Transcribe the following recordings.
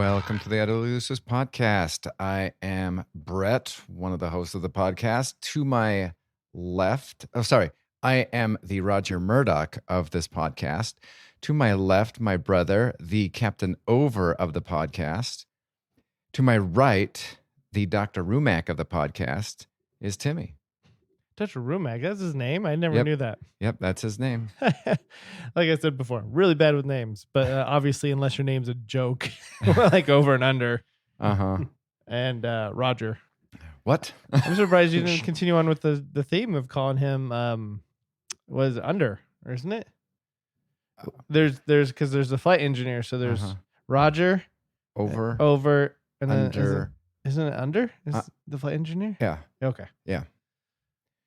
Welcome to the Adolusus podcast. I am Brett, one of the hosts of the podcast. To my left, I am the Roger Murdoch of this podcast. To my left, my brother, the Captain Over of the podcast. To my right, the Dr. Rumack of the podcast is Timmy. Dr. Rumack, that's his name? I never knew that. Yep, that's his name. Like I said before, really bad with names. But obviously, unless your name's a joke, like over and under. Uh-huh. And Roger. What? I'm surprised you didn't continue on with the theme of calling him was under, or isn't it? There's because there's the flight engineer. So there's Roger. Over. And then under. Isn't it under? Is the flight engineer? Yeah. Okay. Yeah.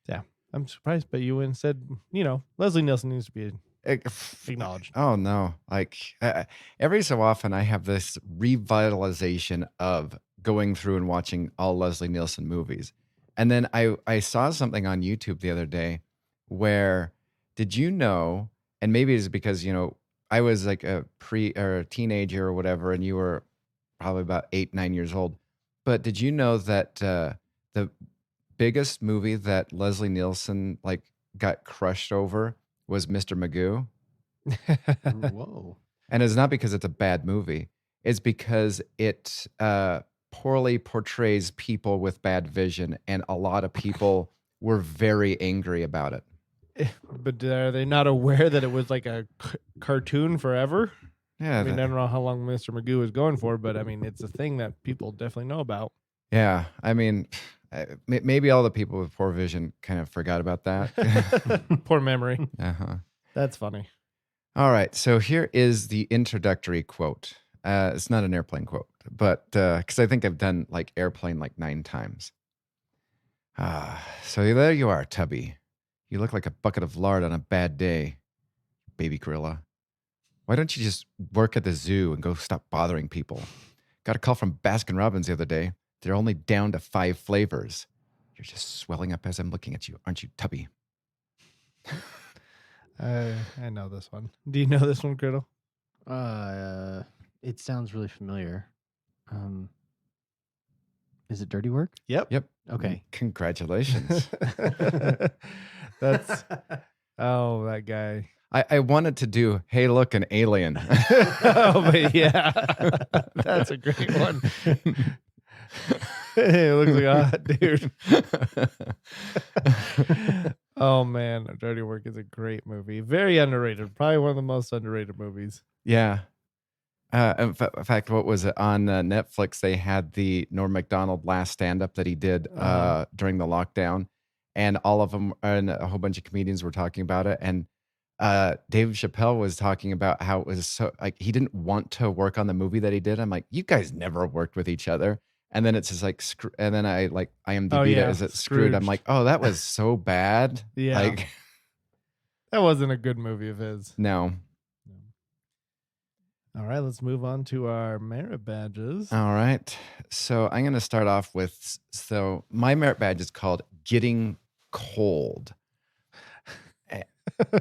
Yeah. I'm surprised, but you went and said, Leslie Nielsen needs to be acknowledged. Oh, no. Like every so often, I have this revitalization of going through and watching all Leslie Nielsen movies. And then I saw something on YouTube the other day where, did you know, and maybe it's because, I was like a teenager or whatever, and you were probably about 8-9 years old. But did you know that the biggest movie that Leslie Nielsen got crushed over was Mr. Magoo? Whoa. And it's not because it's a bad movie. It's because it poorly portrays people with bad vision, and a lot of people were very angry about it. But are they not aware that it was like a cartoon forever? Yeah. I don't know how long Mr. Magoo was going for, but it's a thing that people definitely know about. Yeah. Maybe all the people with poor vision kind of forgot about that. Poor memory. Uh-huh. That's funny. All right. So here is the introductory quote. It's not an airplane quote, but because I think I've done airplane 9 times. So there you are, Tubby. You look like a bucket of lard on a bad day, baby gorilla. Why don't you just work at the zoo and go stop bothering people? Got a call from Baskin-Robbins the other day. They're only down to 5 flavors. You're just swelling up as I'm looking at you, aren't you, Tubby? I know this one. Do you know this one, Criddle? It sounds really familiar. Is it Dirty Work? Yep. Okay. Congratulations. That's that guy. I wanted to do, hey, look, an alien. But yeah, that's a great one. It looks like a hot dude. Oh man, Dirty Work is a great movie. Very underrated. Probably one of the most underrated movies. Yeah. In fact, what was it on Netflix? They had the Norm Macdonald last stand-up that he did during the lockdown, and all of them and a whole bunch of comedians were talking about it. And Dave Chappelle was talking about how it was so he didn't want to work on the movie that he did. I'm like, you guys never worked with each other. And then it's just and then I IMDb is it Screwed? I'm like, oh, that was so bad. Yeah, that wasn't a good movie of his. No. All right, let's move on to our merit badges. All right. So I'm going to start off with, my merit badge is called Getting Cold.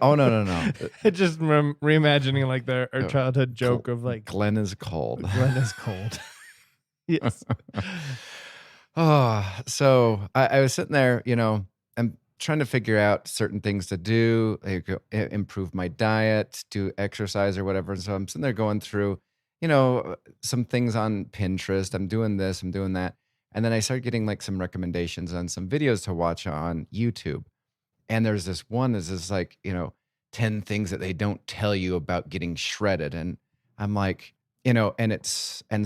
Oh, no. Just reimagining our childhood joke of Glenn is cold. Glenn is cold. Yes. So I was sitting there, I'm trying to figure out certain things to do, improve my diet, do exercise or whatever. So I'm sitting there going through, some things on Pinterest. I'm doing this, I'm doing that. And then I started getting some recommendations on some videos to watch on YouTube. And there's this one that's just 10 things that they don't tell you about getting shredded. And I'm like, and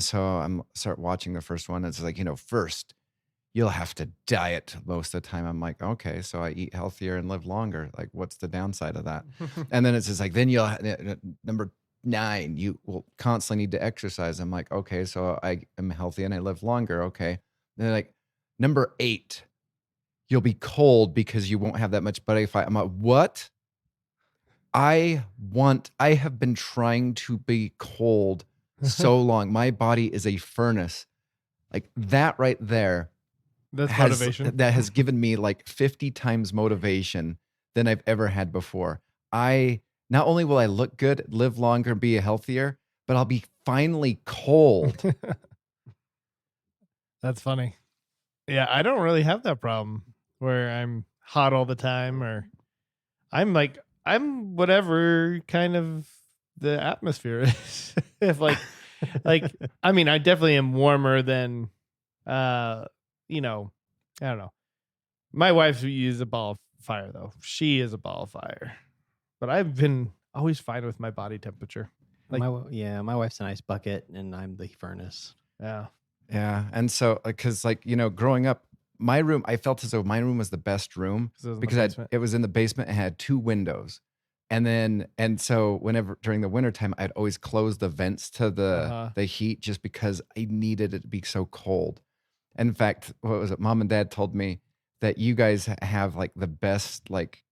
so I'm start watching the first one. It's first, you'll have to diet most of the time. I'm like, okay, so I eat healthier and live longer. What's the downside of that? And then it's just then number 9, you will constantly need to exercise. I'm like, okay, so I am healthy and I live longer. Okay. And then number 8, you'll be cold because you won't have that much body fat. I'm like, what? I have been trying to be cold so long. My body is a furnace. That right there. That's motivation. That has given me 50 times motivation than I've ever had before. Not only will I look good, live longer, be healthier, but I'll be finally cold. That's funny. Yeah, I don't really have that problem where I'm hot all the time, or I'm whatever kind of the atmosphere is. If like I mean, I definitely am warmer than you know, I don't know. My wife is a ball of fire though. She is a ball of fire. But I've been always fine with my body temperature. Like, my wife's an ice bucket and I'm the furnace. yeah. Yeah. And so, because growing up, my room, I felt as though my room was the best room because it was in the basement and had 2 windows. And so whenever during the wintertime, I'd always close the vents to the heat just because I needed it to be so cold. And in fact, what was it? Mom and Dad told me that you guys have like the best like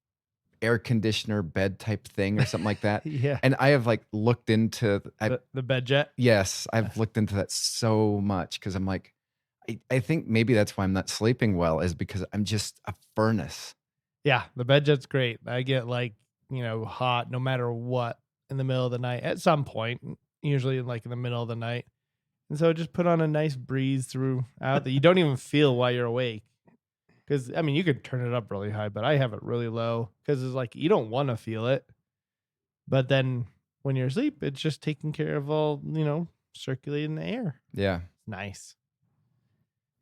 air conditioner bed type thing or something like that. Yeah. And I have like looked into the bed jet. Yes, I've looked into that so much because I'm like, I think maybe that's why I'm not sleeping well is because I'm just a furnace. Yeah, the bed jet's great. I get like, hot no matter what in the middle of the night at some point, usually like in the middle of the night. And so just put on a nice breeze throughout that you don't even feel while you're awake. Because, I mean, you could turn it up really high, but I have it really low because it's like you don't want to feel it. But then when you're asleep, it's just taking care of all, circulating the air. Yeah. Nice.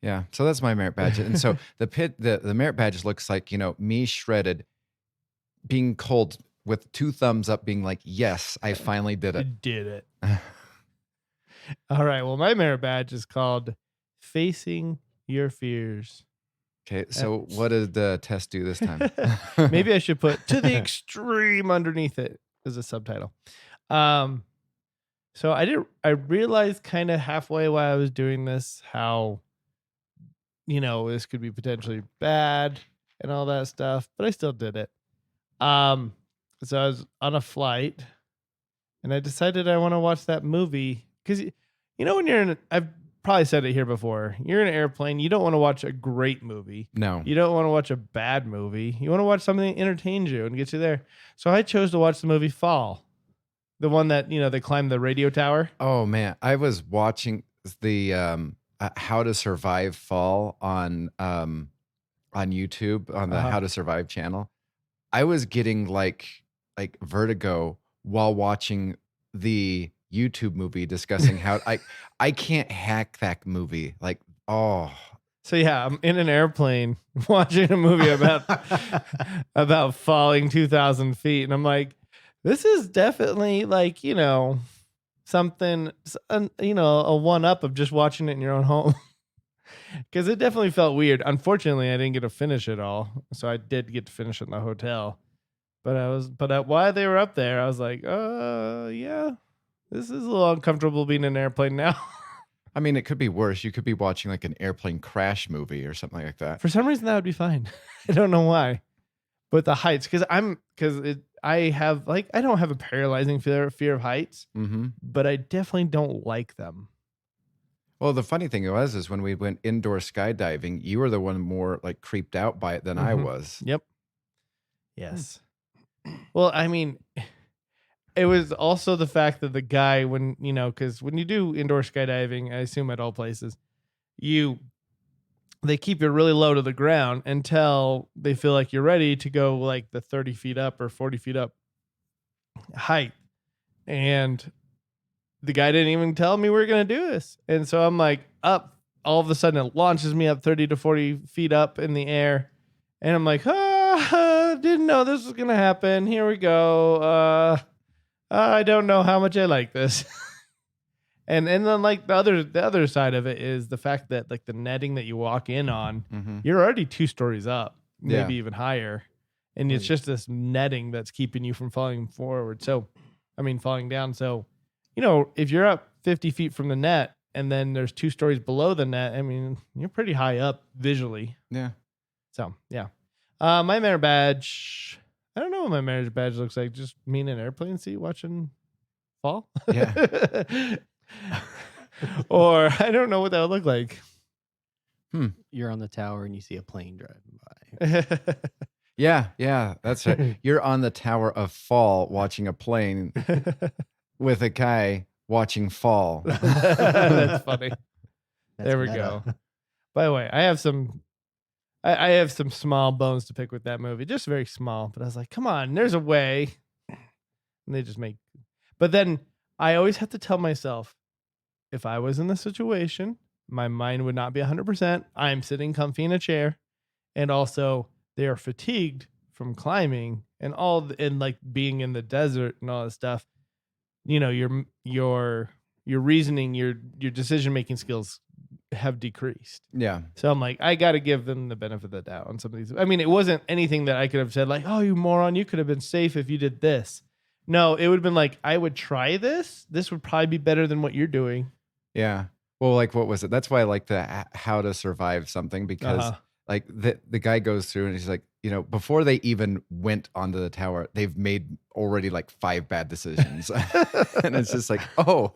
Yeah. So that's my merit badge. And so the merit badge looks like, me shredded, being cold with 2 thumbs up, being like, yes, I finally did it. You did it. All right. Well, my merit badge is called Facing Your Fears. Okay, so what did the test do this time? Maybe I should put to the extreme underneath it as a subtitle. So I realized kind of halfway while I was doing this how, this could be potentially bad and all that stuff, but I still did it. So I was on a flight and I decided I want to watch that movie because, when I've probably said it here before. You're in an airplane. You don't want to watch a great movie. No. You don't want to watch a bad movie. You want to watch something that entertains you and gets you there. So I chose to watch the movie Fall. The one that, they climb the radio tower. Oh, man. I was watching the How to Survive Fall on YouTube on the How to Survive channel. I was getting like vertigo while watching the YouTube movie discussing how I can't hack that movie. Like, oh. So yeah, I'm in an airplane watching a movie about falling 2,000 feet. And I'm like, this is definitely like, something, a one up of just watching it in your own home. Because it definitely felt weird. Unfortunately, I didn't get to finish it all. So I did get to finish it in the hotel. But while they were up there, I was like, yeah. This is a little uncomfortable being in an airplane now. I mean, it could be worse. You could be watching like an airplane crash movie or something like that. For some reason, that would be fine. I don't know why. But the heights, I don't have a paralyzing fear of heights, but I definitely don't like them. Well, the funny thing is when we went indoor skydiving, you were the one more like creeped out by it than I was. Yep. Yes. Well, I mean, it was also the fact that the guy, because when you do indoor skydiving, I assume at all places, they keep you really low to the ground until they feel like you're ready to go like the 30 feet up or 40 feet up height. And the guy didn't even tell me we were going to do this. And so I'm like up, all of a sudden it launches me up 30 to 40 feet up in the air. And I'm like, didn't know this was going to happen. Here we go. I don't know how much I like this. and then like the other side of it is the fact that like the netting that you walk in on, you're already 2 stories up, maybe even higher. And it's just this netting that's keeping you from falling forward. So, falling down. So, if you're up 50 feet from the net and then there's 2 stories below the net, you're pretty high up visually. Yeah. So, yeah. My merit badge, I don't know what my merit badge looks like. Just me in an airplane seat watching Fall? Yeah. Or I don't know what that would look like. You're on the tower and you see a plane driving by. Yeah, that's right. You're on the Tower of Fall watching a plane with a guy watching Fall. That's funny. That's There we meta. go. By the way, I have some small bones to pick with that movie, just very small. But I was like, come on, there's a way. And they just make. But then I always have to tell myself, if I was in this situation, my mind would not be 100%. I'm sitting comfy in a chair, and also they are fatigued from climbing and and like being in the desert and all that stuff. You know, your reasoning, your decision making skills have decreased. Yeah. So I'm like, I got to give them the benefit of the doubt on some of these. I mean, it wasn't anything that I could have said like, oh, you moron, you could have been safe if you did this. No, it would have been like, I would try this. This would probably be better than what you're doing. Yeah. Well, like, what was it? That's why I like the how to survive something, because like the guy goes through and he's like, you know, before they even went onto the tower, they've made already like 5 bad decisions. And it's just like, oh,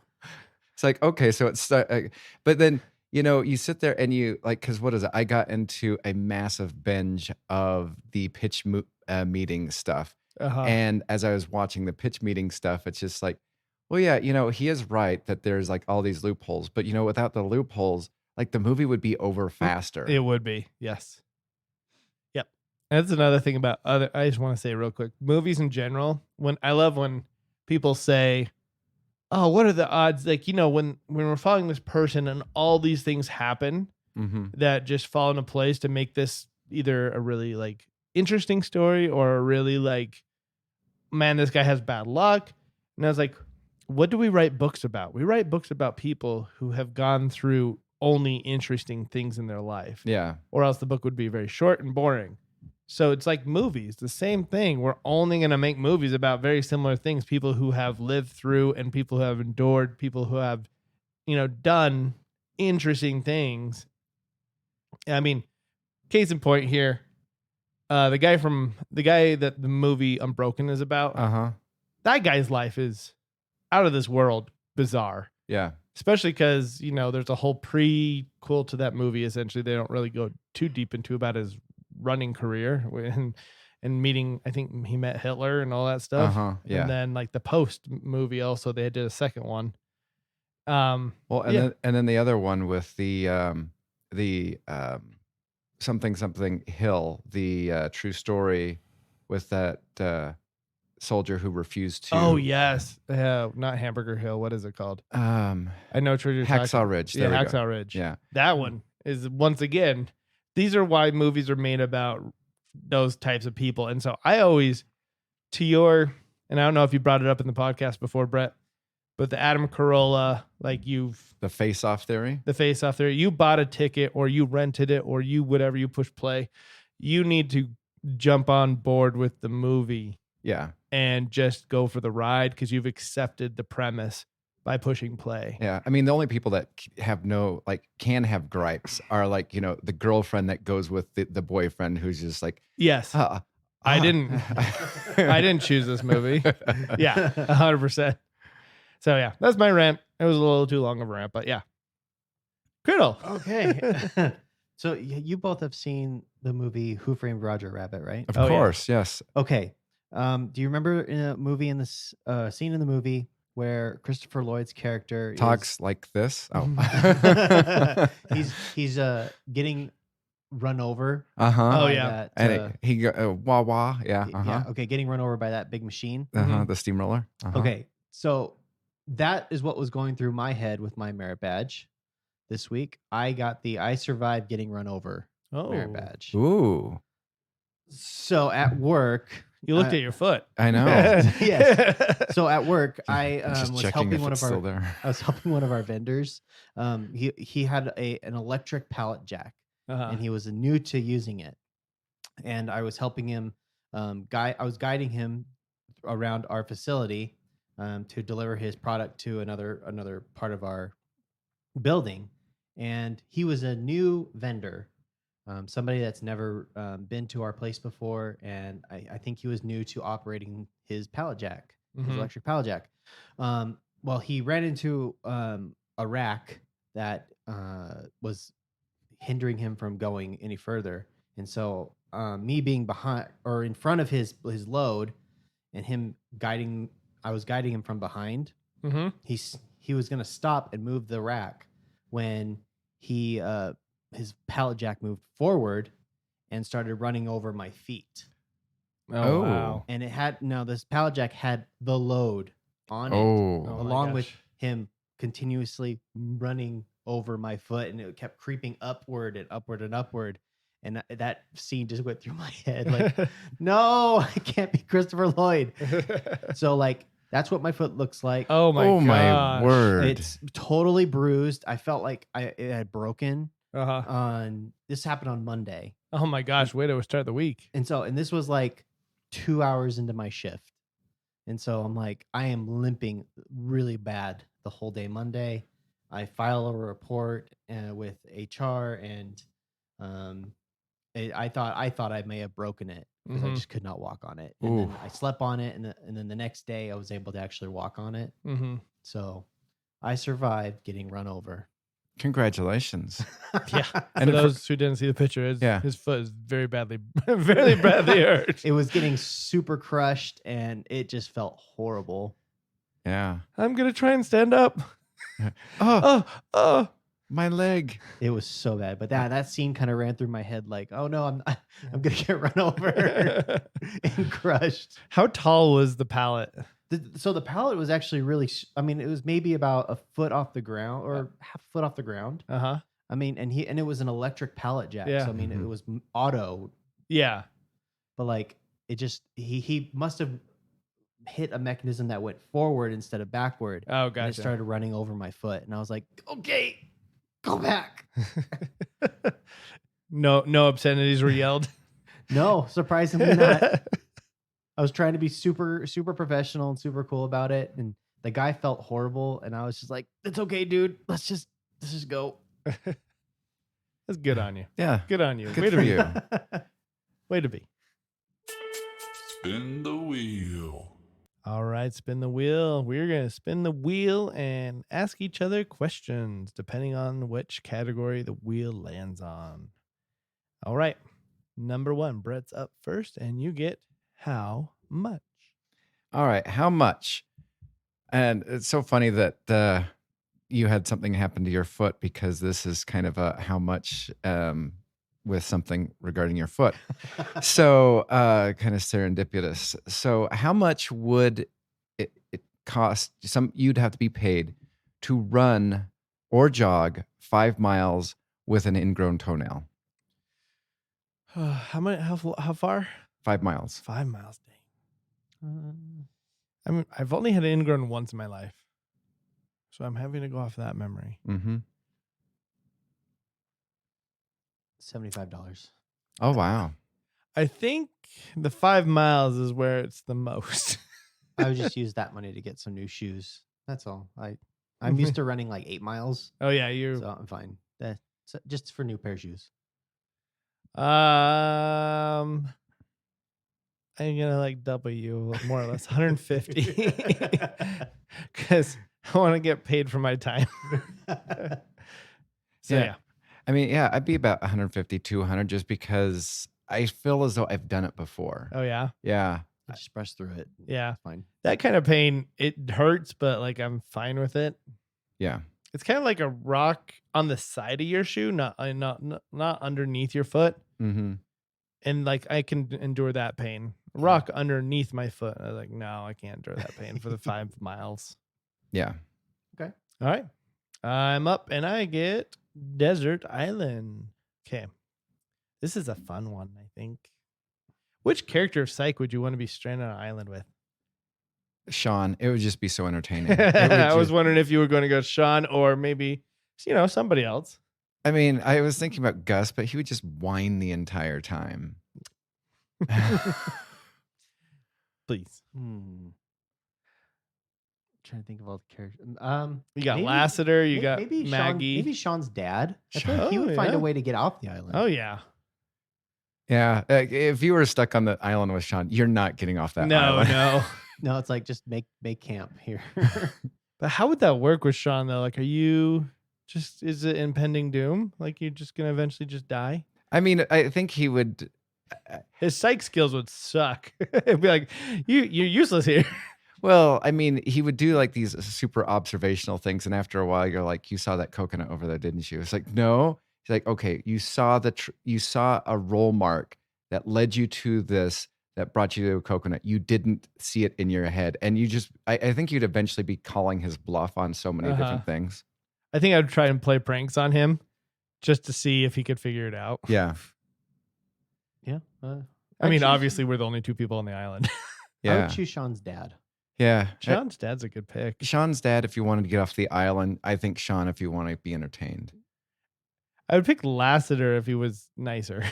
it's like, okay, so it's, but then, you know, you sit there and you like, cause what is it? I got into a massive binge of the pitch meeting stuff. And as I was watching the pitch meeting stuff, it's just like, well, yeah, you know, he is right that there's like all these loopholes, but you know, without the loopholes, like the movie would be over faster. It would be, yes. Yep. That's another thing about I just want to say real quick, movies in general. I love when people say, "Oh, what are the odds?" Like, you know, when we're following this person and all these things happen that just fall into place to make this either a really like interesting story or a really like, man, this guy has bad luck. And I was like, what do we write books about? We write books about people who have gone through only interesting things in their life. Yeah. Or else the book would be very short and boring. So it's like movies, the same thing. We're only going to make movies about very similar things, people who have lived through and people who have endured, people who have, you know, done interesting things. I mean, case in point here, the guy that the movie Unbroken is about, that guy's life is out of this world bizarre. Yeah. Especially because, you know, there's a whole prequel to that movie. Essentially, they don't really go too deep into about his running career and meeting. I think he met Hitler and all that stuff. Yeah. And then like the post movie, also they did a second one. Well, and then the other one with the something Hill, the true story with that soldier who refused to. Oh yes, not Hamburger Hill. What is it called? I know what you're talking. Hacksaw Ridge. Yeah, There we Hacksaw go. Ridge. Yeah, that one is once again. These are why movies are made about those types of people, and so I always, and I don't know if you brought it up in the podcast before, Brett, but the Adam Carolla, like the face-off theory. The face-off theory. You bought a ticket, or you rented it, or you whatever, you push play. You need to jump on board with the movie. Yeah. And just go for the ride because you've accepted the premise by pushing play. Yeah. I mean, the only people that can have gripes are like, you know, the girlfriend that goes with the boyfriend who's just like, yes, I didn't choose this movie. Yeah, 100%. So yeah, that's my rant. It was a little too long of a rant, but yeah. Criddle. Okay. So you both have seen the movie Who Framed Roger Rabbit, right? Of course, yeah. Yes. Okay. Do you remember in a movie in this scene in the movie where Christopher Lloyd's character talks like this? Oh, he's getting run over. Oh yeah, that, and he go wah wah. Yeah. Yeah. Okay, getting run over by that big machine. The steamroller. Okay, so that is what was going through my head with my merit badge this week. I got the I survived getting run over merit badge. Ooh. So at work. You looked at your foot. I know. Yes. So at work, I was helping one of our. I was helping one of our vendors. He had an electric pallet jack, and he was new to using it. And I was helping him. I was guiding him around our facility to deliver his product to another part of our building. And he was a new vendor. Somebody that's never been to our place before, and I think he was new to operating his pallet jack, his electric pallet jack. Well, he ran into a rack that was hindering him from going any further, and so me being behind or in front of his load, and him guiding, I was guiding him from behind. He he was gonna stop and move the rack when he his pallet jack moved forward and started running over my feet. Oh, wow. And it had this pallet jack had the load on it, along with him continuously running over my foot, and it kept creeping upward and upward and upward. And that scene just went through my head like, no, I can't be Christopher Lloyd. So like, that's what my foot looks like. Oh my word. It's totally bruised. I felt like it had broken. Uh-huh. This happened on Monday. Oh my gosh, way to start the week. And this was like 2 hours into my shift. And so I'm like, I am limping really bad the whole day Monday. I file a report with HR, and I thought I may have broken it because I just could not walk on it. And then I slept on it, and then the next day I was able to actually walk on it. So I survived getting run over. Congratulations. Yeah. And for those who didn't see the picture, his foot is very badly hurt. It was getting super crushed, and it just felt horrible. Yeah. I'm going to try and stand up. My leg. It was so bad. But that scene kind of ran through my head like, oh no, I'm going to get run over and crushed. How tall was the pallet? So the pallet was actually really, it was maybe about a foot off the ground or half a foot off the ground. Uh-huh. And it was an electric pallet jack. Yeah. So, it was auto. Yeah. But like, it just, he must have hit a mechanism that went forward instead of backward. Oh, gotcha. And it started running over my foot. And I was like, okay, go back. No obscenities were yelled. No, surprisingly not. I was trying to be super, super professional and super cool about it. And the guy felt horrible. And I was just like, it's okay, dude. Let's just go. That's good on you. Yeah. Good on you. Good Way for to be. you. Way to be. Spin the wheel. All right, spin the wheel. We're going to spin the wheel and ask each other questions depending on which category the wheel lands on. All right. Number 1, Brett's up first, and you get how much? All right. How much? And it's so funny that you had something happen to your foot, because this is kind of a how much with something regarding your foot. So kind of serendipitous. So how much would it cost? You'd have to be paid to run or jog 5 miles with an ingrown toenail. How far? 5 miles. 5 miles, dang. I've only had an ingrown once in my life, so I'm having to go off that memory. Mm-hmm. $75. Oh, wow. I think the 5 miles is where it's the most. I would just use that money to get some new shoes. That's all. I'm used to running like 8 miles. Oh yeah, so I'm fine. That's just for new pair of shoes. I'm gonna like double you more or less, 150, because I want to get paid for my time. So yeah. I'd be about 150, 200, just because I feel as though I've done it before. Oh yeah. Yeah. I just brush through it. Yeah. It's fine. That kind of pain, it hurts, but like I'm fine with it. Yeah. It's kind of like a rock on the side of your shoe, not underneath your foot. Mm-hmm. And like I can endure that pain. Rock underneath my foot. I was like, no, I can't endure that pain for the 5 miles. Yeah. Okay. All right. I'm up and I get Desert Island. Okay. This is a fun one, I think. Which character of Psych would you want to be stranded on an island with? Sean. It would just be so entertaining. I was wondering if you were going to go Sean or maybe, somebody else. I was thinking about Gus, but he would just whine the entire time. Please. Trying to think of all the characters. You got Lassiter, you got Maggie. Maybe Sean's dad. I feel like he would find a way to get off the island. Oh, yeah. Yeah. If you were stuck on the island with Sean, you're not getting off that island. No, it's like just make camp here. But how would that work with Sean, though? Like, is it impending doom? Like, you're just going to eventually just die? I think he would. His psych skills would suck. It'd be like, you're useless here. Well, I mean, he would do like these super observational things, and after a while, you're like, "You saw that coconut over there, didn't you?" It's like, "No." He's like, "Okay, you saw you saw a roll mark that led you to this, that brought you to a coconut. You didn't see it in your head, and you just, I think you'd eventually be calling his bluff on so many different things." I think I'd try and play pranks on him just to see if he could figure it out. Yeah. Yeah. I mean, obviously, we're the only two people on the island. I Yeah. would choose Sean's dad. Yeah. Sean's dad's a good pick. Sean's dad, if you wanted to get off the island. I think Sean, if you want to be entertained. I would pick Lassiter if he was nicer.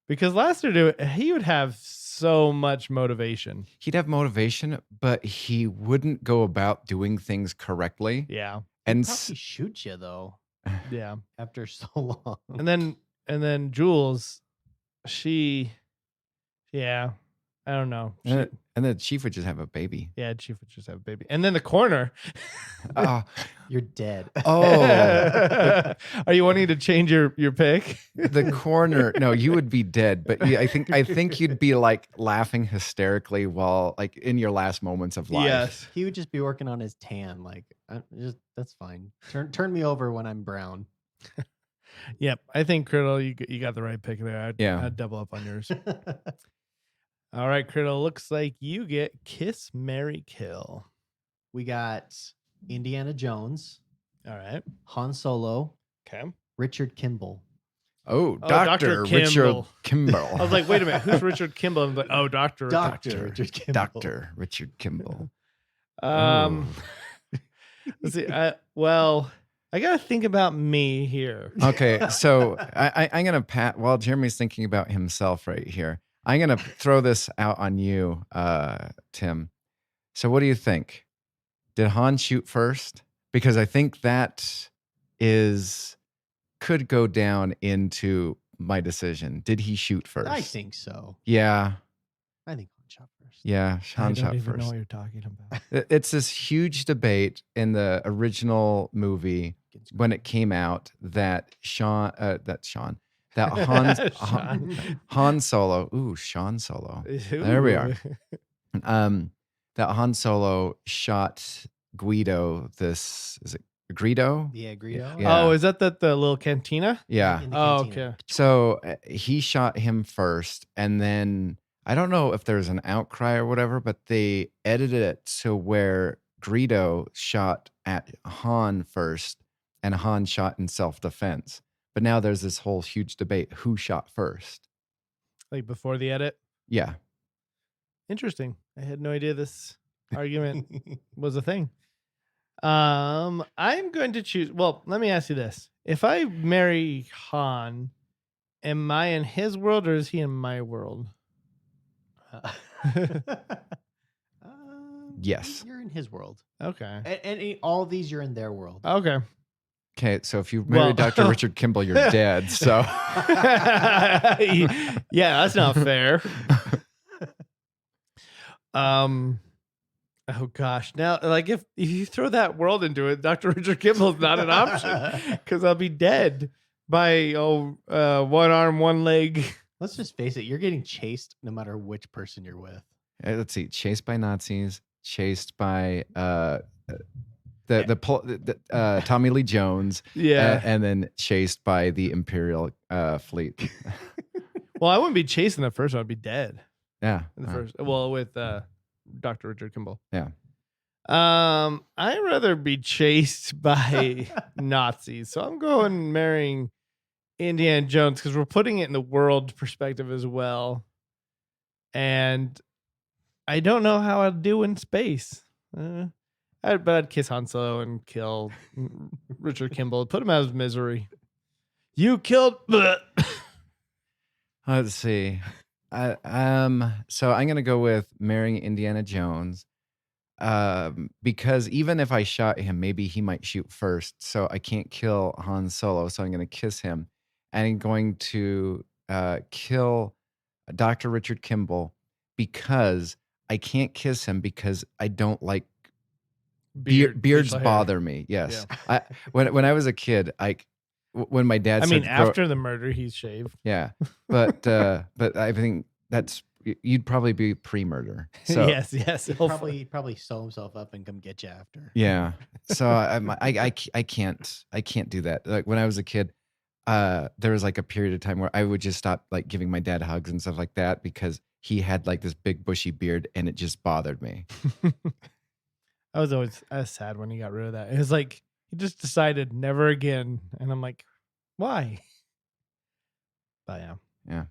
Because Lassiter, he would have so much motivation. He'd have motivation, but he wouldn't go about doing things correctly. Yeah. And probably shoot you though. Yeah. After so long. And then Jules, yeah, I don't know. And the chief would just have a baby. Yeah, Chief would just have a baby. And then the coroner. You're dead. Oh. Are you wanting to change your pick? The coroner. No, you would be dead. But yeah, I think you'd be like laughing hysterically while like in your last moments of life. Yes. He would just be working on his tan. Like, that's fine. Turn me over when I'm brown. Yep. I think Criddle, you got the right pick there. I'd double up on yours. All right, Criddle, looks like you get Kiss, Marry, Kill. We got Indiana Jones. All right. Han Solo. Okay. Richard Kimball. Oh, Dr. Richard Kimball. I was like, wait a minute, who's Richard Kimball? I'm like, oh, Dr. Richard Kimball. Dr. Richard Kimball. Let's see. Well, I got to think about me here. Okay, so I'm going to while Jeremy's thinking about himself right here, I'm going to throw this out on you, Tim. So what do you think? Did Han shoot first? Because I think that could go down into my decision. Did he shoot first? I think so. Yeah. I think Han shot first. Yeah, Han shot I don't even first. know what you're talking about. It's this huge debate in the original movie when it came out that Han Solo. Ooh, Sean Solo. There we are. That Han Solo shot Guido. Is it Greedo? Yeah, Greedo. Yeah. Oh, is that the little cantina? Yeah. Oh, cantina. okay. So he shot him first, and then I don't know if there's an outcry or whatever, but they edited it so where Greedo shot at Han first, and Han shot in self-defense. But now there's this whole huge debate: who shot first? Like before the edit? Yeah. Interesting. I had no idea this argument was a thing. I'm going to choose. Well, let me ask you this: if I marry Han, am I in his world or is he in my world? Yes. You're in his world. Okay. And all these, you're in their world. Okay. Okay, so if you marry Dr. Richard Kimball, you're dead. So yeah, that's not fair. Oh gosh. Now, like if you throw that world into it, Dr. Richard Kimball's not an option because I'll be dead by one arm, one leg. Let's just face it, you're getting chased no matter which person you're with. let's see, chased by Nazis, chased by Tommy Lee Jones, Yeah. and then chased by the Imperial fleet. Well, I wouldn't be chasing the first one. I'd be dead. Yeah. In the first, well, with Dr. Richard Kimball. Yeah. I'd rather be chased by Nazis. So I'm going marrying Indiana Jones because we're putting it in the world perspective as well. And I don't know how I'd do in space. But I'd kiss Han Solo and kill Richard Kimball. Put him out of misery. You killed. Let's see. So I'm gonna go with marrying Indiana Jones, because even if I shot him, maybe he might shoot first. So I can't kill Han Solo. So I'm gonna kiss him, and I'm going to kill Dr. Richard Kimball because I can't kiss him because I don't like beards bother me. Yes, yeah. When I was a kid, when my dad, after the murder, he's shaved. Yeah, but I think that's you'd probably be pre-murder. So yes. He'd probably sew himself up and come get you after. yeah. So I can't do that. Like when I was a kid, there was like a period of time where I would just stop like giving my dad hugs and stuff like that because he had like this big bushy beard and it just bothered me. I was sad when he got rid of that. It was like he just decided never again, and I'm like, why? But Yeah.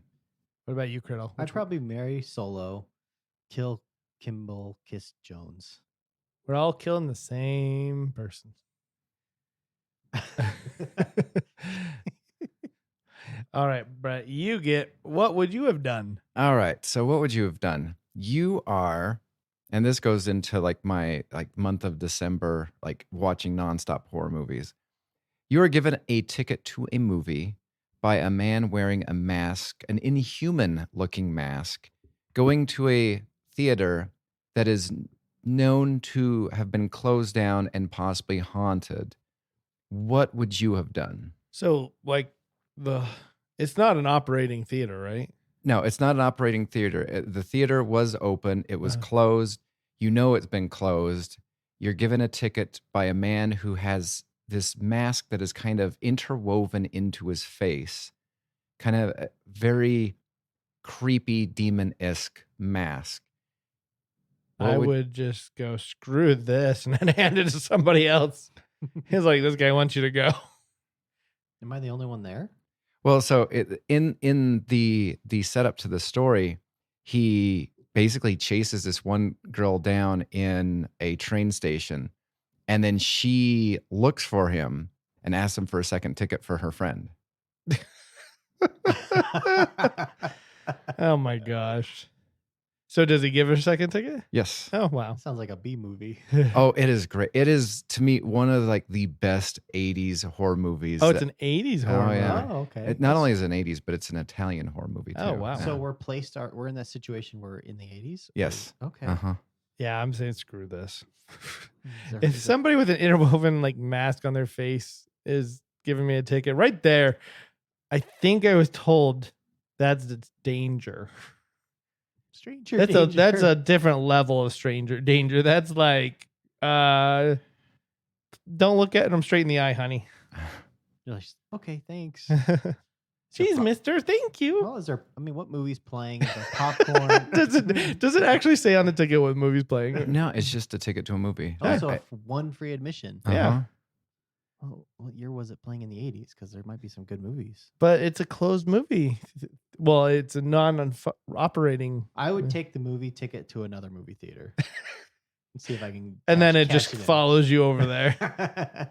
What about you, Criddle? I'd probably marry Solo, kill Kimball, kiss Jones. We're all killing the same person. All right, Brett, what would you have done? All right. So what would you have done? You are, and this goes into like my like month of December, like watching nonstop horror movies. You are given a ticket to a movie by a man wearing a mask, an inhuman looking mask, going to a theater that is known to have been closed down and possibly haunted. What would you have done? So like it's not an operating theater, right? No, it's not an operating theater. The theater was open. It was closed. You know it's been closed. You're given a ticket by a man who has this mask that is kind of interwoven into his face. Kind of a very creepy demon-esque mask. I would just go, screw this, and then hand it to somebody else. He's like, this guy wants you to go. Am I the only one there? Well, so in the setup to the story, he basically chases this one girl down in a train station, and then she looks for him and asks him for a second ticket for her friend. Oh my gosh. So does he give her a second ticket? Yes. Oh wow. Sounds like a B movie. Oh, it is great. It is, to me, one of like the best 80s horror movies. Oh, it's an 80s horror movie. Yeah. Oh, okay. It not only is an 80s, but it's an Italian horror movie too. Oh, wow. So we're in that situation where we're in the 80s? Yes. Okay. Uh-huh. Yeah, I'm saying screw this. Is If somebody with an interwoven like mask on their face is giving me a ticket right there, I think I was told that's the danger. Stranger That's danger. that's a different level of stranger danger. That's like don't look at him straight in the eye, honey. You're like, okay, thanks. Jeez, mister, thank you. Well, what movie's playing? Is there popcorn? Does it actually say on the ticket what movie's playing? No, it's just a ticket to a movie. Also, one free admission. Yeah. Oh, what year was it playing in the 80s? Because there might be some good movies. But it's a closed movie. Well, it's a non-operating. I would take the movie ticket to another movie theater and see if I can. And then it cash just in. follows you over there.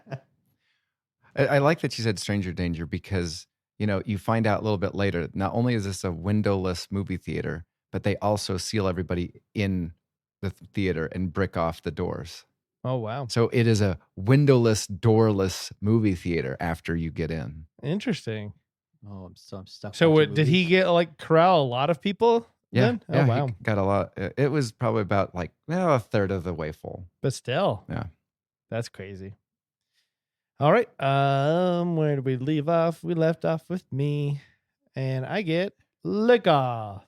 I like that you said stranger danger because, you find out a little bit later, not only is this a windowless movie theater, but they also seal everybody in the theater and brick off the doors. Oh, wow. So it is a windowless, doorless movie theater after you get in. Interesting. Oh, I'm stuck. So watching did he movies. get like corral a lot of people? Yeah. Then? Yeah, Oh, wow. he got a lot. It was probably about like a third of the way full. But still. Yeah. That's crazy. All right. Where did we leave off? We left off with me. And I get lick off.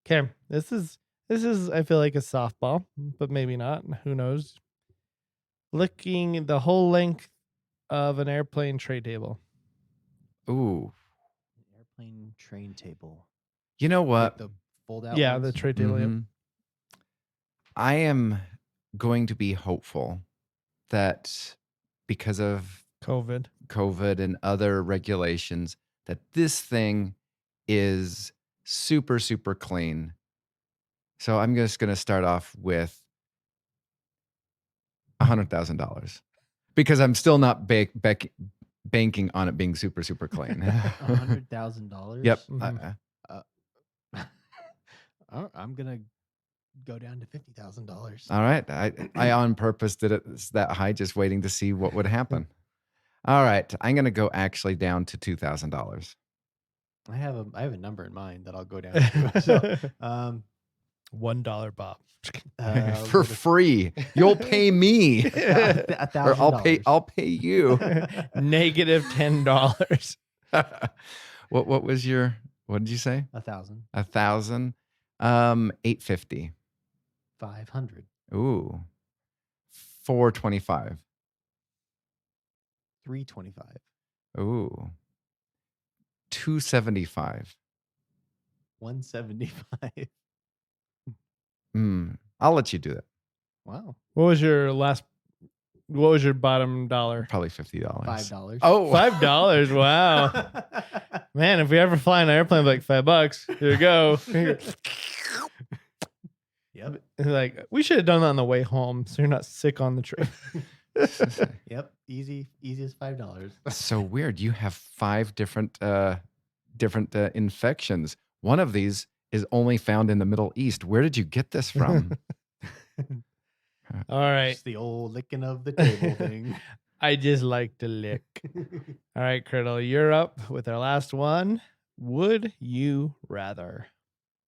Okay. This is I feel like a softball, but maybe not. Who knows? Licking the whole length of an airplane tray table. Ooh. Airplane train table? You know what? Like the fold out. Yeah, ones? the tray table. Yep. Mhm. I am going to be hopeful that because of COVID and other regulations, that this thing is super, super clean. So I'm just going to start off with $100,000 because I'm still not banking on it being super, super clean. $100,000. Yep. Mhm. I'm gonna go down to $50,000. All right. I on purpose did it that high, just waiting to see what would happen. All right. I'm going to go actually down to $2,000. I have a number in mind that I'll go down to. So, $1, Bob. For free. You'll pay me. Or $1,000. I'll pay you. Negative $10. What did you say? 1,000. 1,000. $850. 500. Ooh. $425. 325. Ooh. $275. 175. I'll let you do that. Wow. What was your bottom dollar? Probably $50. $5. Oh, $5. Wow. Man, if we ever fly an airplane like $5, here you go. Yep. Like, we should have done that on the way home so you're not sick on the trip. Yep. Easy as $5. So weird. You have 5 different infections. One of these is only found in the Middle East. Where did you get this from? All right. It's the old licking of the table thing. I just like to lick. All right, Criddle, you're up with our last one. Would you rather?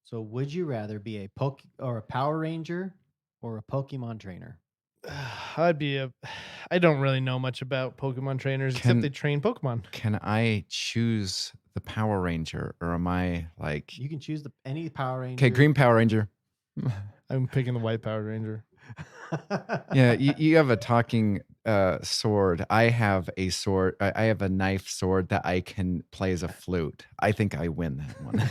So would you rather be a Power Ranger or a Pokemon trainer? I don't really know much about Pokemon trainers except they train Pokemon. Can I choose the Power Ranger, or am I like... You can choose any Power Ranger. Okay, Green Power Ranger. I'm picking the White Power Ranger. Yeah, you have a talking sword. I have a sword. I have a knife sword that I can play as a flute. I think I win that one.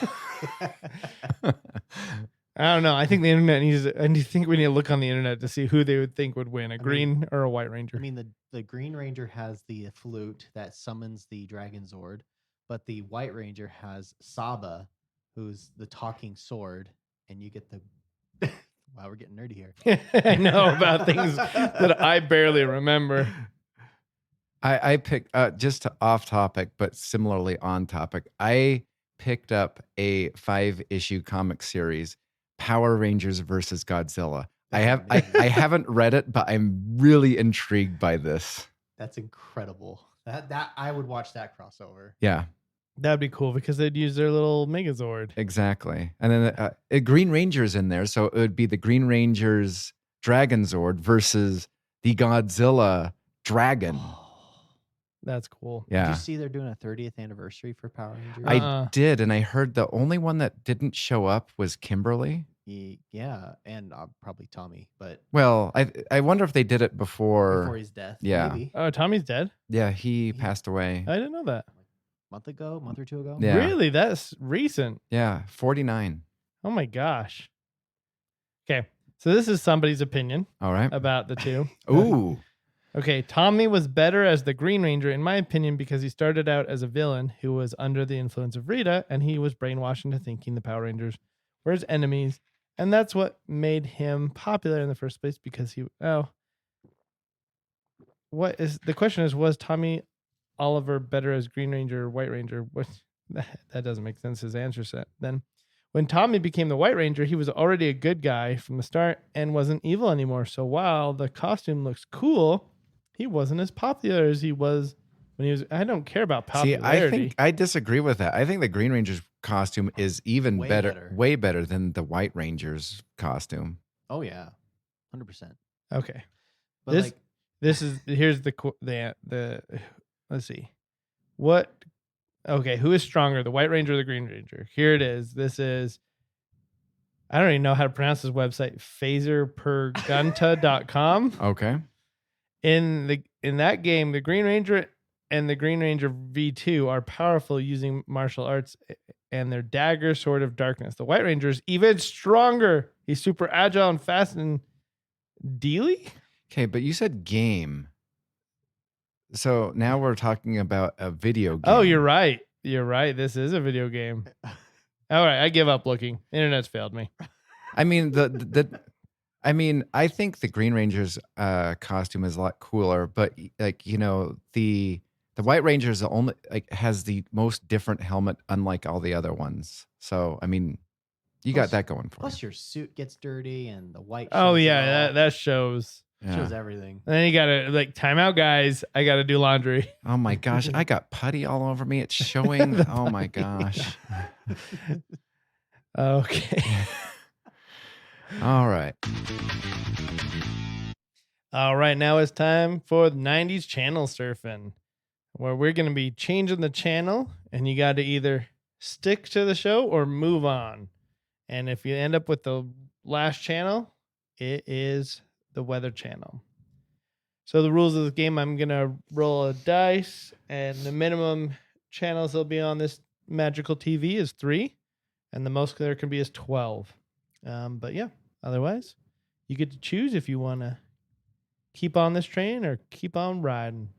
I don't know. I think the internet needs. And do you think we need to look on the internet to see who they would think would win, a green or a White Ranger? I mean, the Green Ranger has the flute that summons the Dragon Zord, but the White Ranger has Saba, who's the talking sword, and you get the. Wow, we're getting nerdy here. I know about things that I barely remember. I picked just off topic, but similarly on topic. I picked up a 5-issue comic series, Power Rangers versus Godzilla. I haven't read it, but I'm really intrigued by this. That's incredible. That I would watch that crossover. Yeah. That'd be cool because they'd use their little Megazord. Exactly. And then a Green Ranger's in there. So it would be the Green Ranger's Dragon Zord versus the Godzilla Dragon. That's cool. Yeah. Did you see they're doing a 30th anniversary for Power Rangers? I did. And I heard the only one that didn't show up was Kimberly. Yeah. And probably Tommy. But well, I wonder if they did it before his death. Yeah. Maybe. Oh, Tommy's dead? Yeah. He passed away. I didn't know that. Month or two ago. Yeah. Really? That's recent. Yeah. 49. Oh my gosh. Okay. So this is somebody's opinion. All right. About the two. Ooh. Okay. Tommy was better as the Green Ranger, in my opinion, because he started out as a villain who was under the influence of Rita, and he was brainwashed into thinking the Power Rangers were his enemies. And that's what made him popular in the first place because the question is, was Tommy Oliver better as Green Ranger or White Ranger? What that doesn't make sense. His answer set. Then when Tommy became the White Ranger, he was already a good guy from the start and wasn't evil anymore. So while the costume looks cool, he wasn't as popular as he was when he was. I don't care about popularity. See, I disagree with that. I think the Green Ranger's costume is even way better than the White Ranger's costume. Oh yeah, 100%. Okay, But here's the let's see. Who is stronger, the White Ranger or the Green Ranger? Here it is. This is, I don't even know how to pronounce this website, phaserpergunta.com. Okay. In that game, the Green Ranger and the Green Ranger V2 are powerful using martial arts and their dagger sword of darkness. The White Ranger is even stronger. He's super agile and fast and dealy. Okay, but you said game. So now we're talking about a video game. Oh, you're right. You're right. This is a video game. All right, I give up looking. Internet's failed me. I mean, I think the Green Ranger's costume is a lot cooler, but the White Ranger is the only has the most different helmet, unlike all the other ones. So I mean, you got that going for you. Plus, your suit gets dirty, and the white. Oh yeah, that shows. Yeah. Shows everything. And then you gotta time out, guys. I gotta do laundry. Oh my gosh, I got putty all over me. It's showing. Oh my gosh. Okay. All right. All right. Now it's time for the 90s channel surfing, where we're gonna be changing the channel, and you got to either stick to the show or move on. And if you end up with the last channel, it is the Weather Channel. So the rules of the game, I'm going to roll a dice, and the minimum channels that'll be on this magical TV is 3, and the most there can be is 12. But yeah, otherwise, you get to choose if you want to keep on this train or keep on riding.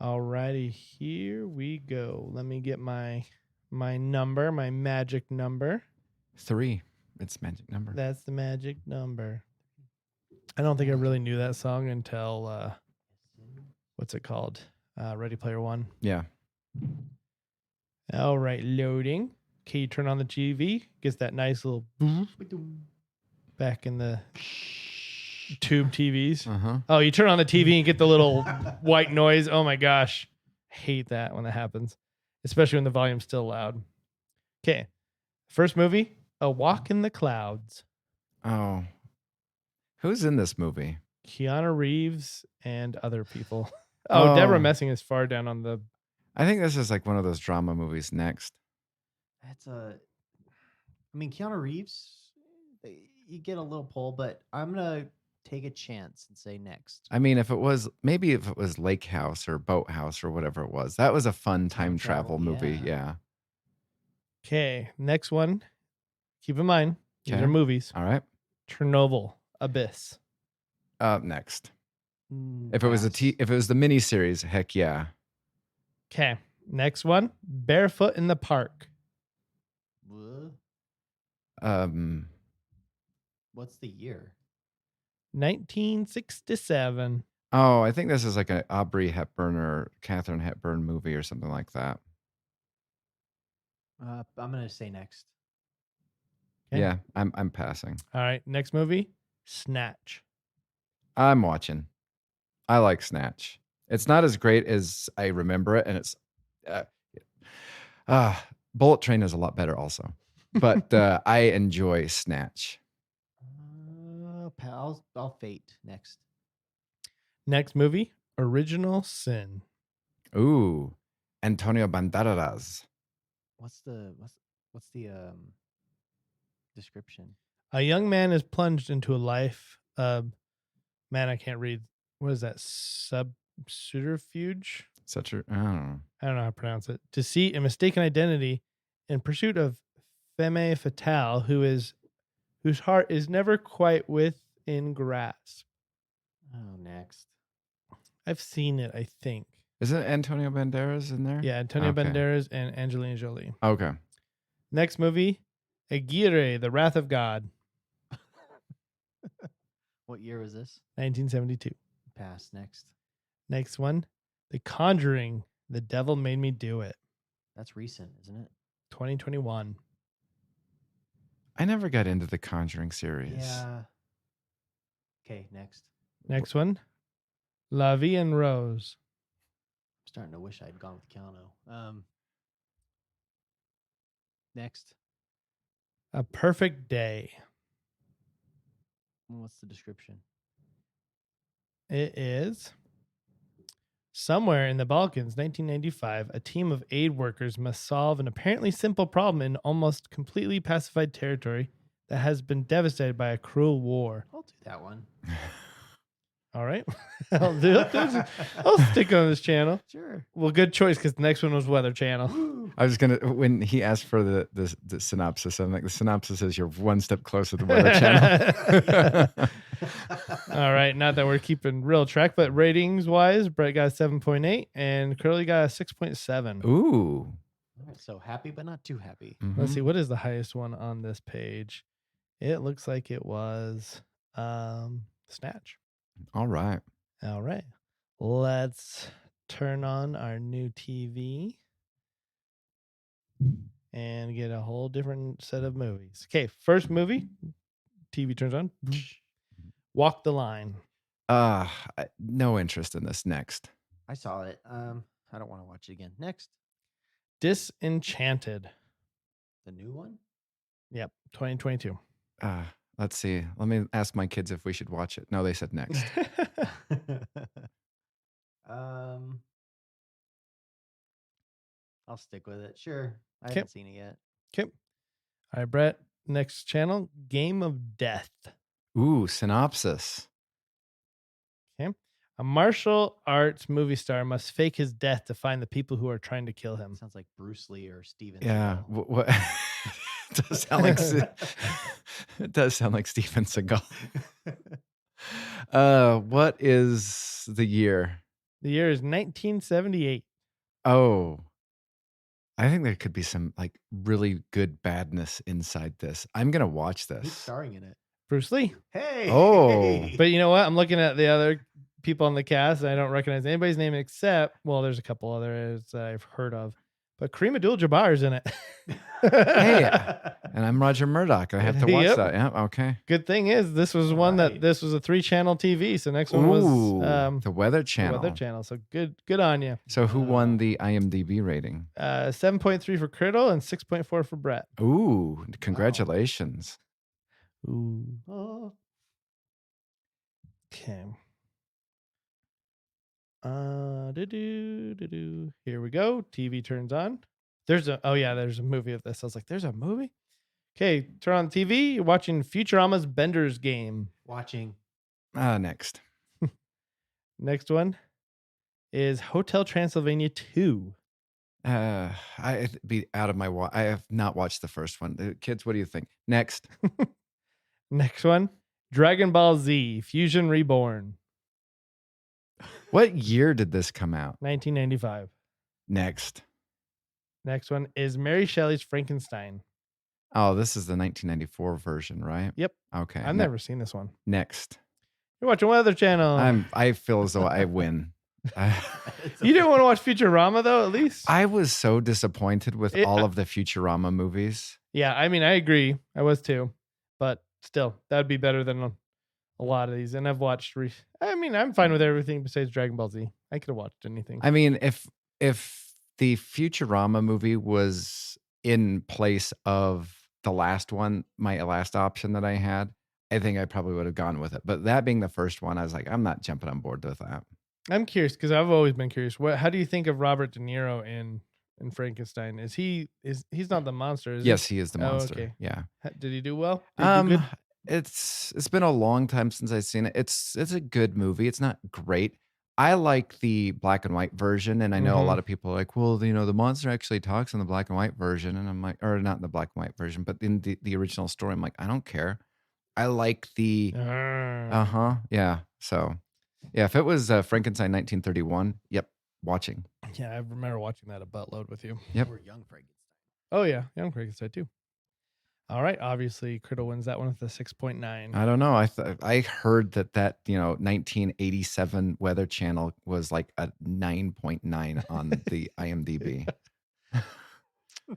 Alrighty, here we go. Let me get my number, my magic number. 3. It's magic number. That's the magic number. I don't think I really knew that song until what's it called? Ready Player One. Yeah. All right, loading. Okay, you turn on the TV, gets that nice little back in the tube TVs. Uh-huh. Oh, you turn on the TV and get the little white noise. Oh my gosh. I hate that when that happens, especially when the volume's still loud. Okay. First movie, A Walk in the Clouds. Oh. Who's in this movie? Keanu Reeves and other people. Oh, Deborah Messing is far down on the... I think this is like one of those drama movies next. Keanu Reeves, you get a little pull, but I'm going to take a chance and say next. I mean, if it was Lake House or Boat House or whatever it was, that was a fun time travel movie. Yeah. Okay. Next one. Keep in mind, these are movies. All right. Chernobyl, Abyss. Next. If it was the mini series, heck yeah. Okay. Next one, Barefoot in the Park. What's the year? 1967. Oh, I think this is like an Aubrey Hepburn or Katharine Hepburn movie or something like that. I'm gonna say next. Okay. Yeah, I'm passing. All right, next movie, Snatch. I'm watching. I like Snatch. It's not as great as I remember it, and it's Bullet Train is a lot better also. But I enjoy Snatch. I'll fate next. Next movie, Original Sin. Ooh, Antonio Banderas. What's the description? A young man is plunged into a life of, man, I can't read. What is that? Subterfuge? I don't know how to pronounce it. Deceit and mistaken identity in pursuit of femme fatale, whose heart is never quite within grasp. Oh, next. I've seen it, I think. Isn't Antonio Banderas in there? Yeah, Antonio Banderas and Angelina Jolie. Okay. Next movie, Aguirre, The Wrath of God. What year was this? 1972. Pass. Next. Next one, The Conjuring, The Devil Made Me Do It. That's recent, isn't it? 2021. I never got into the Conjuring series. Yeah. Okay, next. Next one, La Vie en Rose. I'm starting to wish I'd gone with Keanu. Next. A Perfect Day. What's the description? It is somewhere in the Balkans, 1995, a team of aid workers must solve an apparently simple problem in almost completely pacified territory that has been devastated by a cruel war. I'll do that one. All right. I'll do it. I'll stick on this channel. Sure. Well, good choice because the next one was Weather Channel. I was when he asked for the synopsis, I'm like, the synopsis is you're one step closer to the Weather Channel. All right. Not that we're keeping real track, but ratings wise, Brett got a 7.8 and Curly got a 6.7. Ooh. All right, so happy, but not too happy. Mm-hmm. Let's see. What is the highest one on this page? It looks like it was Snatch. All right. All right. Let's turn on our new TV and get a whole different set of movies. Okay, first movie. TV turns on. Walk the Line. No interest in this. Next. I saw it. I don't want to watch it again. Next. Disenchanted. The new one? Yep, 2022. Let's see. Let me ask my kids if we should watch it. No, they said next. I'll stick with it. Sure. I haven't seen it yet. Okay. All right, Brett. Next channel, Game of Death. Ooh, synopsis. Okay. A martial arts movie star must fake his death to find the people who are trying to kill him. Sounds like Bruce Lee or Steven Yeah. Seagal. What? It does sound like it does sound like Steven Seagal. What is the year? The year is 1978. Oh, I think there could be some like really good badness inside this. I'm gonna watch Who's this. starring in it? Bruce Lee. Hey. Oh. But you know what? I'm looking at the other people on the cast, and I don't recognize anybody's name except, well, there's a couple others I've heard of. But Kareem Abdul-Jabbar is in it. Hey, and I'm Roger Murdoch. I have to watch Yep. that. Yeah, okay. Good thing is this was one that this was a 3-channel TV. So next one was the Weather Channel. The Weather Channel. So good on you. So who won the IMDb rating? 7.3 for Criddle and 6.4 for Brett. Ooh, congratulations. Ooh. Oh. Okay. Here we go. TV turns on. There's a movie of this. I was like, there's a movie? Okay, turn on the TV. You're watching Futurama's Bender's Game. Watching. Next. Next one is Hotel Transylvania 2. I'd be out of my I have not watched the first one. Kids, what do you think? Next. Next one, Dragon Ball Z Fusion Reborn. What year did this come out? 1995. Next. Next one is Mary Shelley's Frankenstein. Oh, this is the 1994 version, right? Yep. Okay. I've never seen this one. Next. You're watching Weather Channel. I feel as though I win. You didn't want to watch Futurama though, at least? I was so disappointed with all of the Futurama movies. Yeah, I mean, I agree. I was too. But still, that would be better than a lot of these. And I've watched I'm fine with everything besides Dragon Ball Z. I could have watched anything. I mean, if the Futurama movie was in place of the last one, my last option that I had, I think I probably would have gone with it. But that being the first one, I was like, I'm not jumping on board with that. I'm curious because I've always been curious. How do you think of Robert De Niro in Frankenstein? He's not the monster, is he? Yes, he is the monster. Okay. Yeah. Did he do well? Did he do good? It's been a long time since I've seen it. It's a good movie. It's not great. I like the black and white version, and I know a lot of people are like, well, the monster actually talks in the black and white version, and I'm like, or not in the black and white version, but in the original story, I'm like, I don't care. I like the yeah. So yeah, if it was Frankenstein 1931, yep, watching. Yeah, I remember watching that a buttload with you. Yep. Or Young Frankenstein. Oh yeah, Young Frankenstein too. All right, obviously Criddle wins that one with a 6.9. I don't know. I heard that 1987 Weather Channel was like a 9.9 on the IMDb.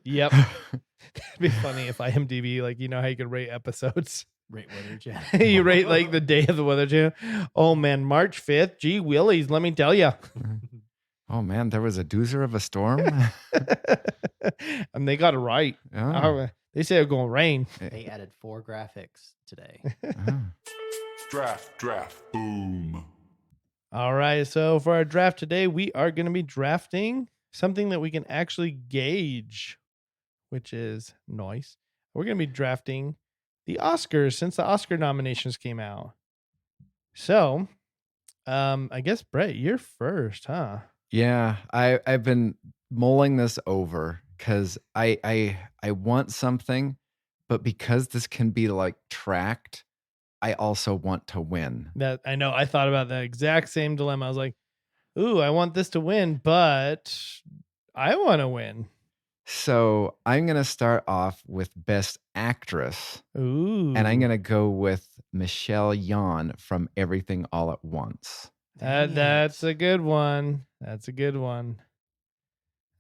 Yep. That'd be funny if IMDb, like, how you could rate episodes. Rate Weather Channel. You rate like the day of the Weather Channel. Oh man, March 5th. Gee willies, let me tell you. Oh man, there was a doozer of a storm. And they got it right. Oh. They said it was gonna rain. They added 4 graphics today. Draft, boom. All right, so for our draft today, we are going to be drafting something that we can actually gauge, which is nice. We're going to be drafting the Oscars since the Oscar nominations came out. So, I guess, Brett, you're first, huh? Yeah, I've been mulling this over because I want something, but because this can be like tracked, I also want to win. That I know. I thought about that exact same dilemma. I was like, ooh, I want this to win, but I want to win. So I'm going to start off with Best Actress. Ooh. And I'm going to go with Michelle Yeoh from Everything All at Once. That's a good one. That's a good one.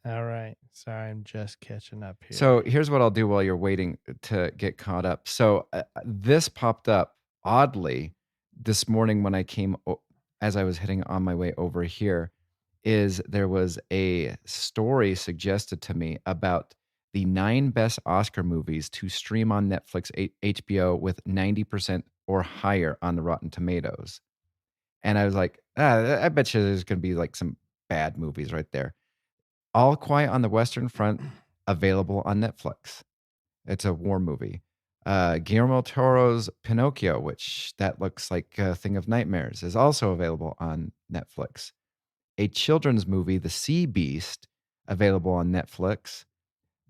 All right. Sorry, I'm just catching up here. So here's what I'll do while you're waiting to get caught up. So this popped up oddly this morning when I came, as I was heading on my way over here, is there was a story suggested to me about the 9 best Oscar movies to stream on Netflix, HBO with 90% or higher on the Rotten Tomatoes. And I was like, I bet you there's going to be like some bad movies right there. All Quiet on the Western Front, available on Netflix. It's a war movie. Guillermo Toro's Pinocchio, which that looks like a thing of nightmares, is also available on Netflix. A children's movie, The Sea Beast, available on Netflix.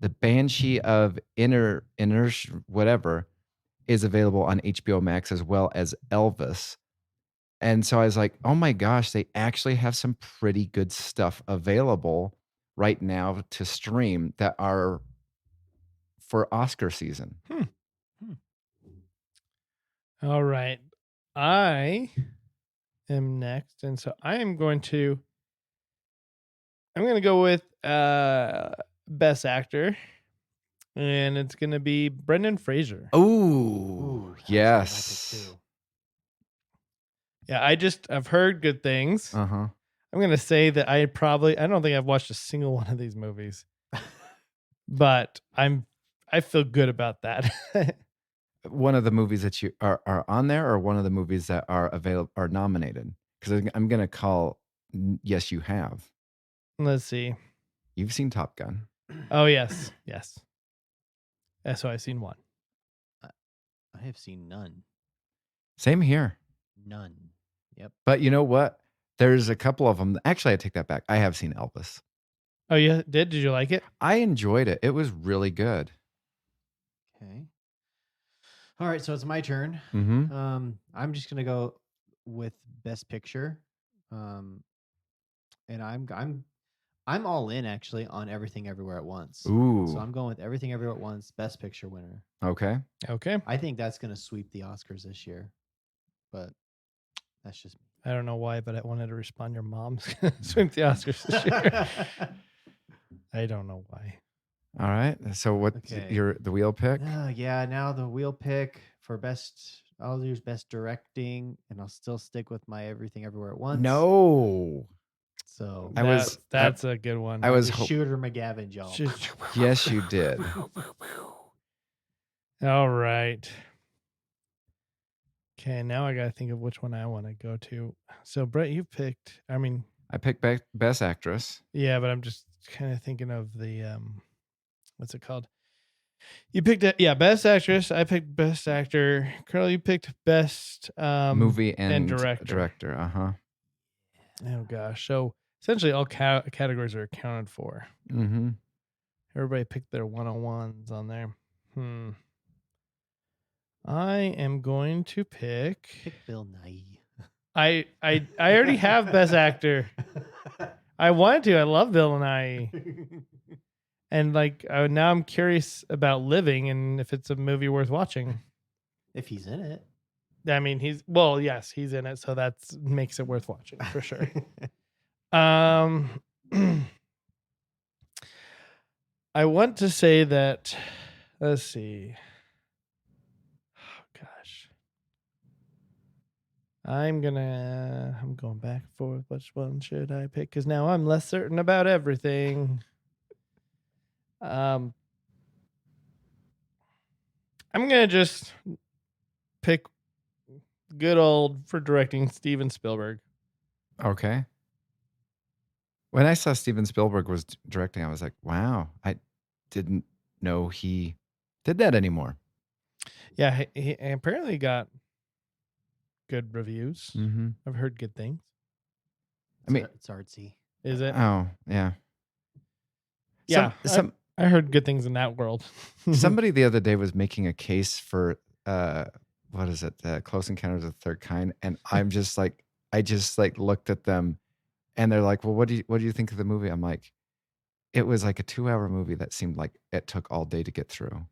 The Banshee of Inner whatever is available on HBO Max, as well as Elvis. And so I was like, oh my gosh, they actually have some pretty good stuff available right now to stream that are for Oscar season. All right. I am next. And so I'm going to go with Best Actor. And it's going to be Brendan Fraser. Oh, yes. Yeah, I've heard good things. Uh-huh. I'm going to say that I don't think I've watched a single one of these movies. But I feel good about that. One of the movies that you are on there, or one of the movies that are nominated? Because I'm going to call yes, you have. Let's see. You've seen Top Gun. Oh, yes. So I've seen one. I have seen none. Same here. None. Yep. But you know what? There's a couple of them. Actually, I take that back. I have seen Elvis. Oh, yeah? Did you like it? I enjoyed it. It was really good. Okay. All right, so it's my turn. Mm-hmm. I'm just gonna go with Best Picture, and I'm all in actually on Everything Everywhere at Once. Ooh. So I'm going with Everything Everywhere at Once, Best Picture winner. Okay. I think that's gonna sweep the Oscars this year, but that's just me. I don't know why, but I wanted to respond. Your mom's gonna sweep the Oscars this year. I don't know why. All right. So what's the wheel pick? Yeah. Now the wheel pick for best. I'll use Best Directing, and I'll still stick with my Everything Everywhere at Once. No. So that's a good one. I was Shooter McGavin job. Yes, you did. All right. Okay, now I gotta think of which one I want to go to. So Brett, you picked. I picked Best Actress. Yeah, but I'm just kind of thinking of the what's it called? You picked it, Best Actress. I picked Best Actor. Carl, you picked Best Movie and Director. Uh-huh. Oh gosh. So essentially, all categories are accounted for. Mm-hmm. Everybody picked their 101s on there. I am going to pick Bill Nye. I already have Best Actor. I wanted to. I love Bill Nye. And now I'm curious about Living and if it's a movie worth watching. If he's in it. I mean, he's in it, so that makes it worth watching for sure. I want to say that. Let's see. Oh gosh. I'm going back and forth. Which one should I pick? Because now I'm less certain about everything. I'm gonna just pick good old for directing Steven Spielberg. Okay. When I saw Steven Spielberg was directing, I was like, wow, I didn't know he did that anymore. Yeah, he apparently got good reviews. Mm-hmm. I've heard good things. It's artsy. Is it? Oh, yeah. Yeah, I heard good things in that world. Somebody the other day was making a case for what is it? Close Encounters of the Third Kind, and I'm just like, I just looked at them, and they're like, "Well, what do you think of the movie?" I'm like, it was like a 2-hour movie that seemed like it took all day to get through.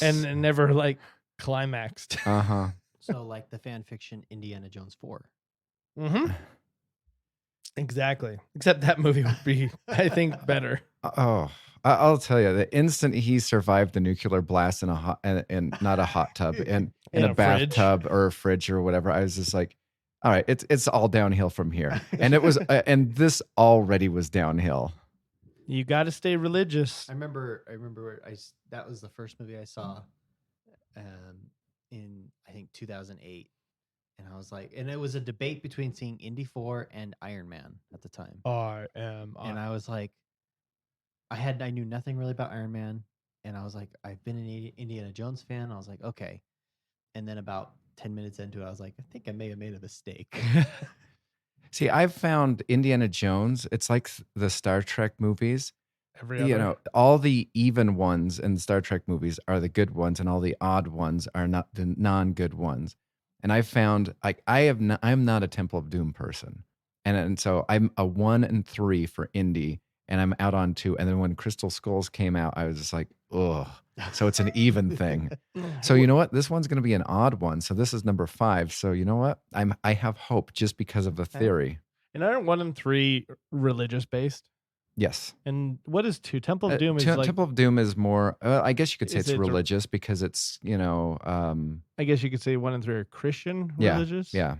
And never climaxed. Uh-huh. So like the fan fiction Indiana Jones 4. Mm-hmm. Exactly. Except that movie would be, I think, better. Oh, I'll tell you, the instant he survived the nuclear blast in not a hot tub, in a bathtub or a fridge or whatever, I was just like, all right, it's all downhill from here. And it was, and this already was downhill. You got to stay religious. I remember that was the first movie I saw in I think 2008. And I was like, and it was a debate between seeing Indy 4 and Iron Man at the time. And I was like, I knew nothing really about Iron Man. And I was like, I've been an Indiana Jones fan. I was like, okay. And then about 10 minutes into it, I was like, I think I may have made a mistake. See, I've found Indiana Jones, it's like the Star Trek movies. Every other. You know, all the even ones in the Star Trek movies are the good ones, and all the odd ones are not the non-good ones. And I found like I'm not a Temple of Doom person, and so I'm a 1 and 3 for Indy, and I'm out on 2. And then when Crystal Skulls came out, I was just like, ugh. So it's an even thing. So you know what? This one's going to be an odd one. So this is number 5. So you know what? I have hope just because of the theory. And aren't 1 and 3 religious based? Yes. And what is 2? Temple of Doom is like... Temple of Doom is more, I guess you could say it's religious because it's, you know... I guess you could say 1 and 3 are Christian religious. Yeah.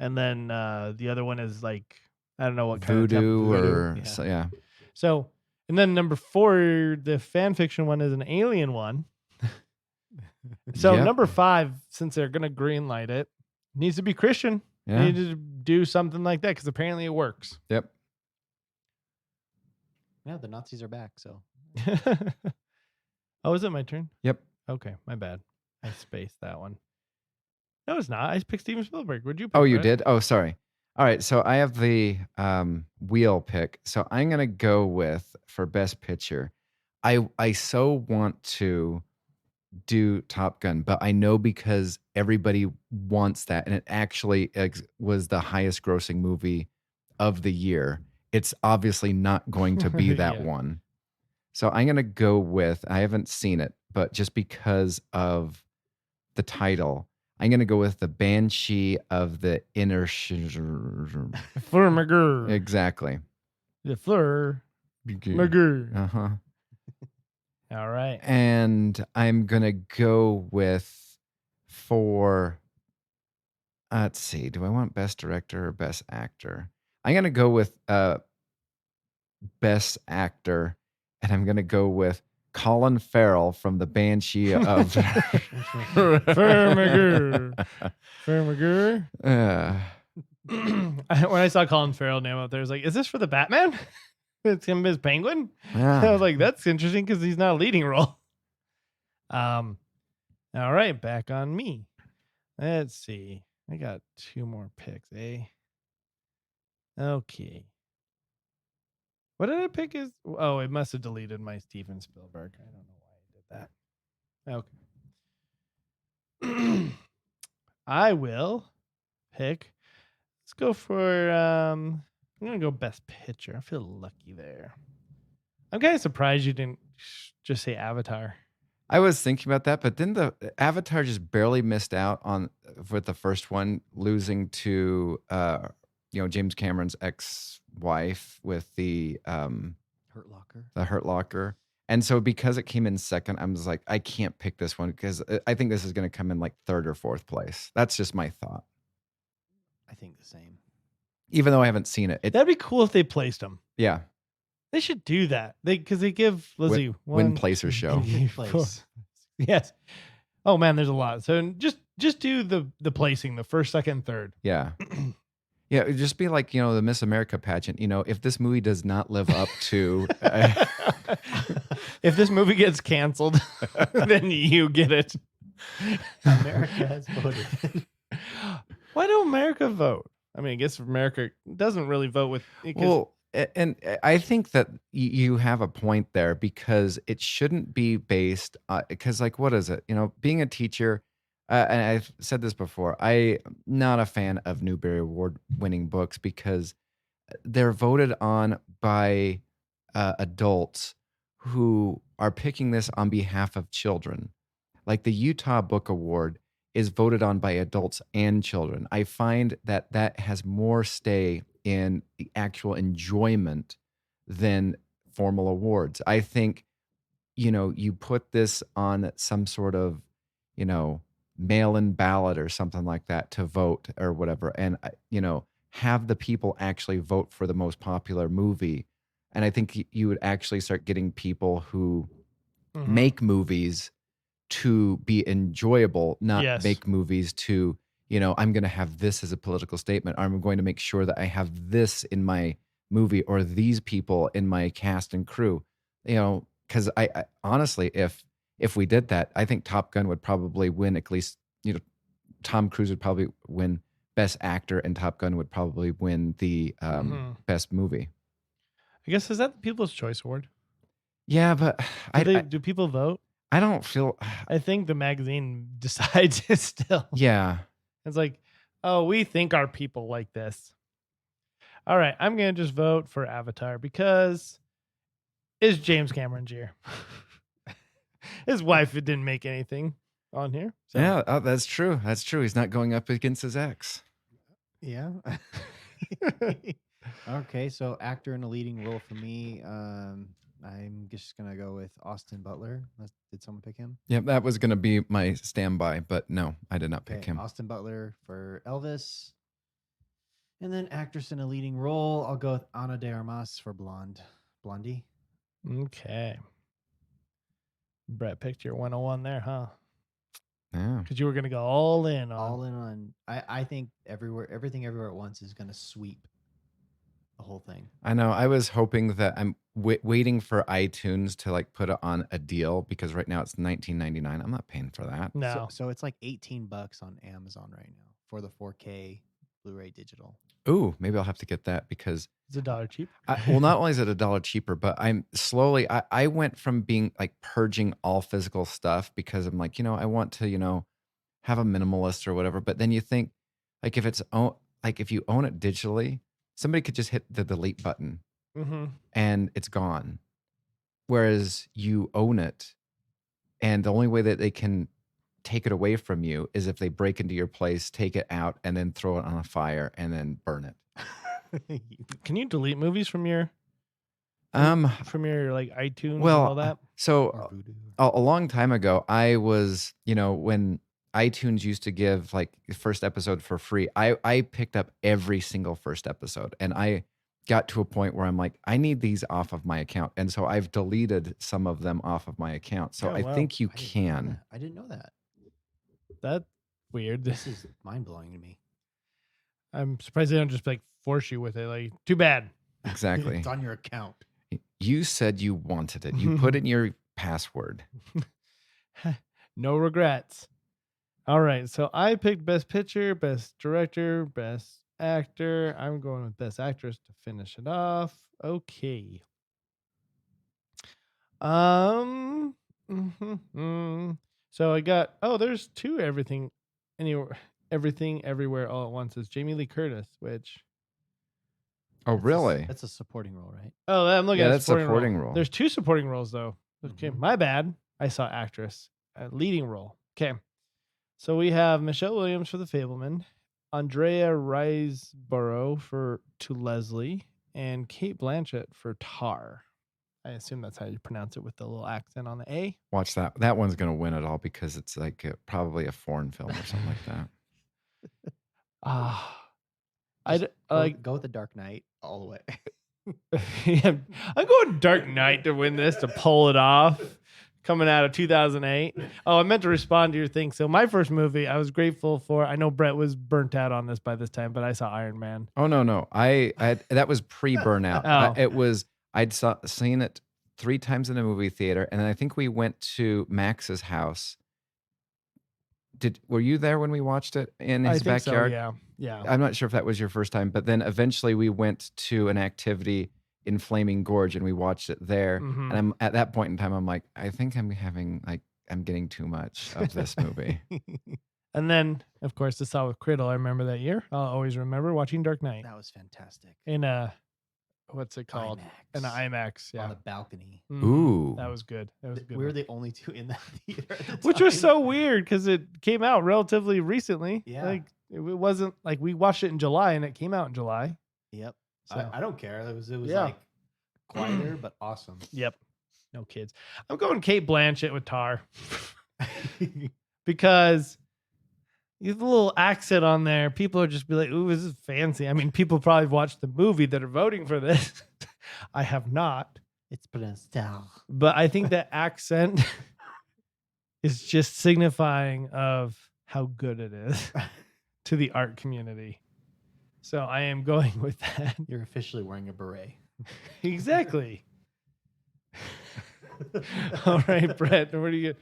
And then the other one is like, I don't know what kind Voodoo of... Voodoo. So, yeah. So, and then number 4, the fan fiction one is an alien one. So number 5, since they're going to green light it, needs to be Christian. Yeah. They need to do something like that because apparently it works. Yep. Yeah, the Nazis are back, so. Oh, is it my turn? Yep. Okay, my bad. I spaced that one. No, it's not. I picked Steven Spielberg. Would you pick? Oh, you did? Oh, sorry. All right, so I have the wheel pick. So I'm going to go with, for Best Picture, I so want to do Top Gun, but I know because everybody wants that, and it actually was the highest grossing movie of the year. It's obviously not going to be that one. So I'm going to go with, I haven't seen it, but just because of the title, I'm going to go with The Banshee of the Inner... Fleur Exactly. The Fleur Magoo. Uh-huh. All right. And I'm going to go with let's see, do I want Best Director or Best Actor? I'm going to go with Best Actor, and I'm going to go with Colin Farrell from The Banshee of... Fleur Magoo. When I saw Colin Farrell name up there, I was like, is this for the Batman? It's him as Penguin? Yeah. I was like, that's interesting because he's not a leading role. All right, back on me. Let's see. I got 2 more picks, eh? Okay. What did I pick? Oh, it must have deleted my Steven Spielberg. I don't know why I did that. Okay. I will pick. Let's go for I'm gonna go Best Picture. I feel lucky there. I'm kind of surprised you didn't just say Avatar. I was thinking about that, but then the Avatar just barely missed out on with the first one, losing to James Cameron's ex-wife with the Hurt Locker. The Hurt Locker. And so because it came in second, I was like, I can't pick this one because I think this is going to come in like 3rd or 4th place. That's just my thought. I think the same. Even though I haven't seen it. That'd be cool if they placed them. Yeah. They should do that. Because they give Lizzie win place or show. Place. Yes. Oh man, there's a lot. So just do the placing, the 1st, 2nd, 3rd. Yeah. Yeah, it'd just be like, the Miss America pageant. If this movie does not live up to... if this movie gets canceled, then you get it. America has voted. Why don't America vote? I mean, I guess America doesn't really vote with... Well, and I think that you have a point there because it shouldn't be based... Because, what is it? Being a teacher... and I've said this before, I'm not a fan of Newbery Award winning books because they're voted on by adults who are picking this on behalf of children. Like the Utah Book Award is voted on by adults and children. I find that has more stay in the actual enjoyment than formal awards. I think, you put this on some sort of, mail-in ballot or something like that to vote or whatever, and have the people actually vote for the most popular movie. And I think you would actually start getting people who make movies to be enjoyable, not make movies to, I'm going to have this as a political statement, or I'm going to make sure that I have this in my movie or these people in my cast and crew. because I honestly, if we did that, I think Top Gun would probably win. At least Tom Cruise would probably win Best Actor, and Top Gun would probably win the Best Movie. I guess, is that the People's Choice Award? Yeah, but do people vote? I don't feel. I think the magazine decides it still. Yeah, it's like, oh, we think our people like this. All right, I'm gonna just vote for Avatar because it's James Cameron's year. His wife didn't make anything on here. So. Yeah, that's true. That's true. He's not going up against his ex. Yeah. Okay, so actor in a leading role for me. I'm just gonna go with Austin Butler. Did someone pick him? Yeah, that was gonna be my standby, but no, I did not pick him. Austin Butler for Elvis. And then actress in a leading role, I'll go with Ana de Armas for Blondie. Okay. Brett picked your 101 there, huh? Yeah. Because you were gonna go all in on. I think everything everywhere at once is gonna sweep the whole thing. I know. I was hoping that I'm waiting for iTunes to like put it on a deal because right now it's $19.99. I'm not paying for that. No. So it's like $18 on Amazon right now for the 4K Blu-ray digital. Ooh, maybe I'll have to get that because it's $1 cheap. Well, not only is it $1 cheaper, but I'm slowly. I went from being like purging all physical stuff because I'm like, I want to, have a minimalist or whatever. But then you think, like, if you own it digitally, somebody could just hit the delete button and it's gone. Whereas you own it, and the only way that they can take it away from you is if they break into your place, take it out, and then throw it on a fire and then burn it. Can you delete movies from your like iTunes and all that? So a long time ago, I was, when iTunes used to give like the first episode for free, I picked up every single first episode, and I got to a point where I'm like, I need these off of my account. And so I've deleted some of them off of my account. So I think you can. I didn't know that. That's weird. This is mind-blowing to me. I'm surprised they don't just like force you with it. Like, too bad. Exactly. It's on your account. You said you wanted it. You put in your password. No regrets. All right. So I picked Best Picture, Best Director, Best Actor. I'm going with Best Actress to finish it off. Okay. So I got, there's two Everything Everywhere All at Once. It's Jamie Lee Curtis, which. Oh, really? That's a supporting role, right? Oh, I'm looking at that's supporting role. There's two supporting roles, though. Okay, my bad. I saw actress. Leading role. Okay. So we have Michelle Williams for The Fableman, Andrea Riseborough for To Leslie, and Kate Blanchett for Tar. I assume that's how you pronounce it with the little accent on the A. Watch that. That one's going to win it all because it's like probably a foreign film or something like that. Go with The Dark Knight all the way. Yeah, I'm going Dark Knight to win this, to pull it off. Coming out of 2008. Oh, I meant to respond to your thing. So my first movie, I was grateful for. I know Brett was burnt out on this by this time, but I saw Iron Man. Oh no! I that was pre-burnout. I'd seen it 3 times in a movie theater, and then I think we went to Max's house. Were you there when we watched it in his backyard? So, yeah. I'm not sure if that was your first time, but then eventually we went to an activity in Flaming Gorge and we watched it there. And I'm at that point in time, I'm like, I think I'm getting too much of this movie. And then, of course, the saw with Criddle. I remember that year. I'll always remember watching Dark Knight. That was fantastic. In what's it called? IMAX. In an IMAX, yeah. On the balcony. Ooh. That was good. We were the only two in that theater. Which was so weird because it came out relatively recently. Yeah. Like, it wasn't like we watched it in July and it came out in July. Yep. So. I don't care. It was like quieter but awesome. Yep. No kids. I'm going Kate Blanchett with Tar. Because you have a little accent on there. People are just be like, ooh, this is fancy. I mean, people probably watched the movie that are voting for this. I have not. It's Blanchett. But I think that accent is just signifying of how good it is to the art community. So I am going with that. You're officially wearing a beret. Exactly. All right, Brett. What do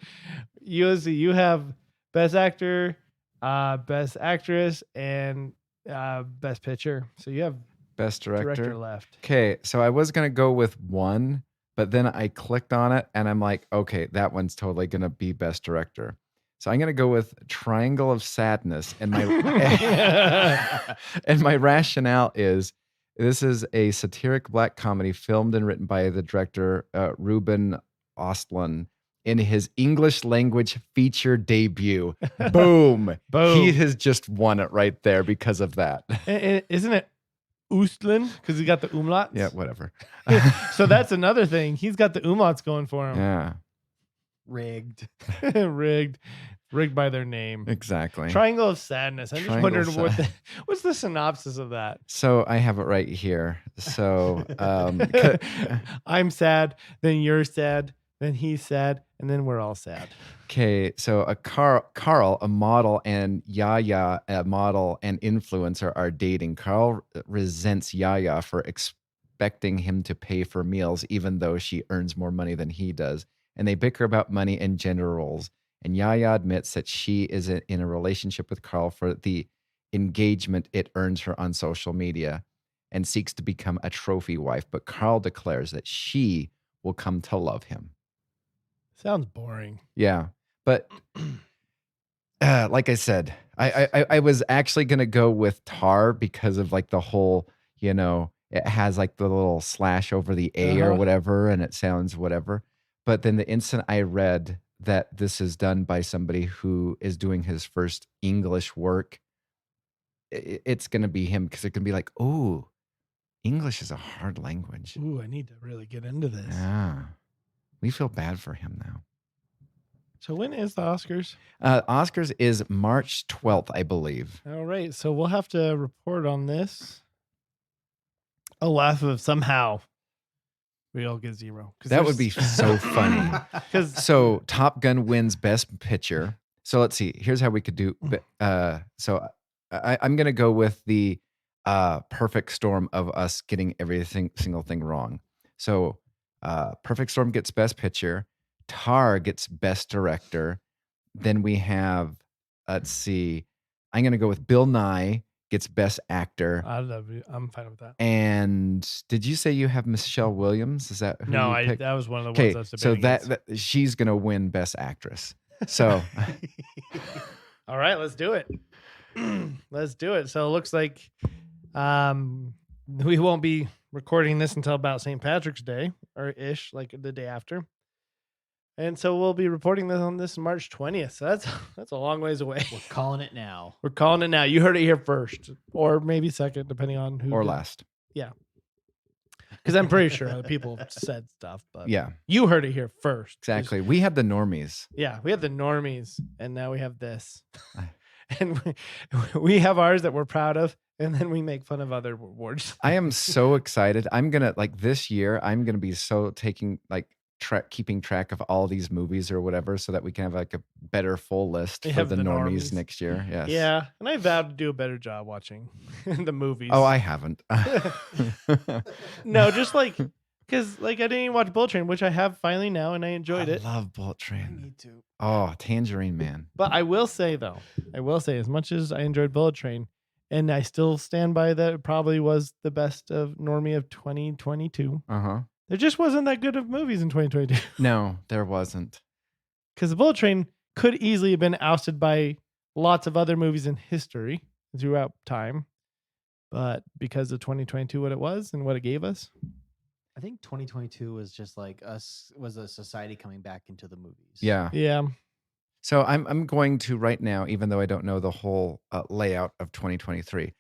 you have Best Actor, Best Actress, and Best Picture. So you have Best Director left. Okay, so I was going to go with one, but then I clicked on it and I'm like, okay, that one's totally going to be Best Director. So I'm going to go with Triangle of Sadness. And my and my rationale is this is a satiric black comedy filmed and written by the director Ruben Ostlund in his English language feature debut. Boom. Boom. He has just won it right there because of that. Isn't it Ostlund? Because he got the umlauts? Yeah, whatever. So that's another thing. He's got the umlauts going for him. Yeah. Rigged. Rigged by their name. Exactly. Triangle of Sadness. I'm just wondering what's the synopsis of that. So I have it right here. So I'm sad, then you're sad, then he's sad, and then we're all sad. Okay, so Carl, a model, and Yaya, a model and influencer, are dating. Carl resents Yaya for expecting him to pay for meals, even though she earns more money than he does. And they bicker about money and gender roles. And Yaya admits that she is in a relationship with Carl for the engagement it earns her on social media and seeks to become a trophy wife. But Carl declares that she will come to love him. Sounds boring. Yeah. But like I said, I was actually going to go with Tar because of like the whole, it has like the little slash over the A or whatever, and it sounds whatever. But then the instant I read that this is done by somebody who is doing his first English work, it's going to be him because it can be like, oh, English is a hard language. Ooh, I need to really get into this. Yeah. We feel bad for him now. So when is the Oscars? Oscars is March 12th, I believe. All right. So we'll have to report on this. If somehow we all get 0. That would be so funny. So Top Gun wins Best Picture. So let's see. Here's how we could do. So I'm going to go with the perfect storm of us getting single thing wrong. So Perfect Storm gets Best Picture. Tar gets Best Director. Then we have, let's see, I'm going to go with Bill Nye gets Best Actor. I'm fine with that. And did you say you have Michelle Williams? Is that who you picked? That was one of the ones I was debating. So that she's going to win Best Actress. So, all right, let's do it. Let's do it. So it looks like we won't be recording this until about St. Patrick's Day or ish, like the day after. And so we'll be reporting this on March 20th. So that's a long ways away. We're calling it now. We're calling it now. You heard it here first, or maybe second, depending on who. Or last. Yeah. Because I'm pretty sure other people said stuff, but yeah, you heard it here first. Exactly. We had the normies. Yeah, we had the normies, and now we have this. And we have ours that we're proud of, and then we make fun of other awards. I am so excited. I'm gonna this year. I'm gonna be so keeping track of all these movies or whatever, so that we can have like a better full list for the normies next year. Yes. Yeah, and I vowed to do a better job watching the movies. Oh, I haven't. No, just because I didn't even watch Bullet Train, which I have finally now, and I enjoyed it. I love Bullet Train. I need to. Oh, Tangerine Man. But I will say as much as I enjoyed Bullet Train, and I still stand by that it probably was the best of Normie of 2022. There just wasn't that good of movies in 2022. No, there wasn't. Because the Bullet Train could easily have been ousted by lots of other movies in history throughout time. But because of 2022, what it was and what it gave us. I think 2022 was just like was a society coming back into the movies. Yeah. Yeah. So I'm going to right now, even though I don't know the whole layout of 2023,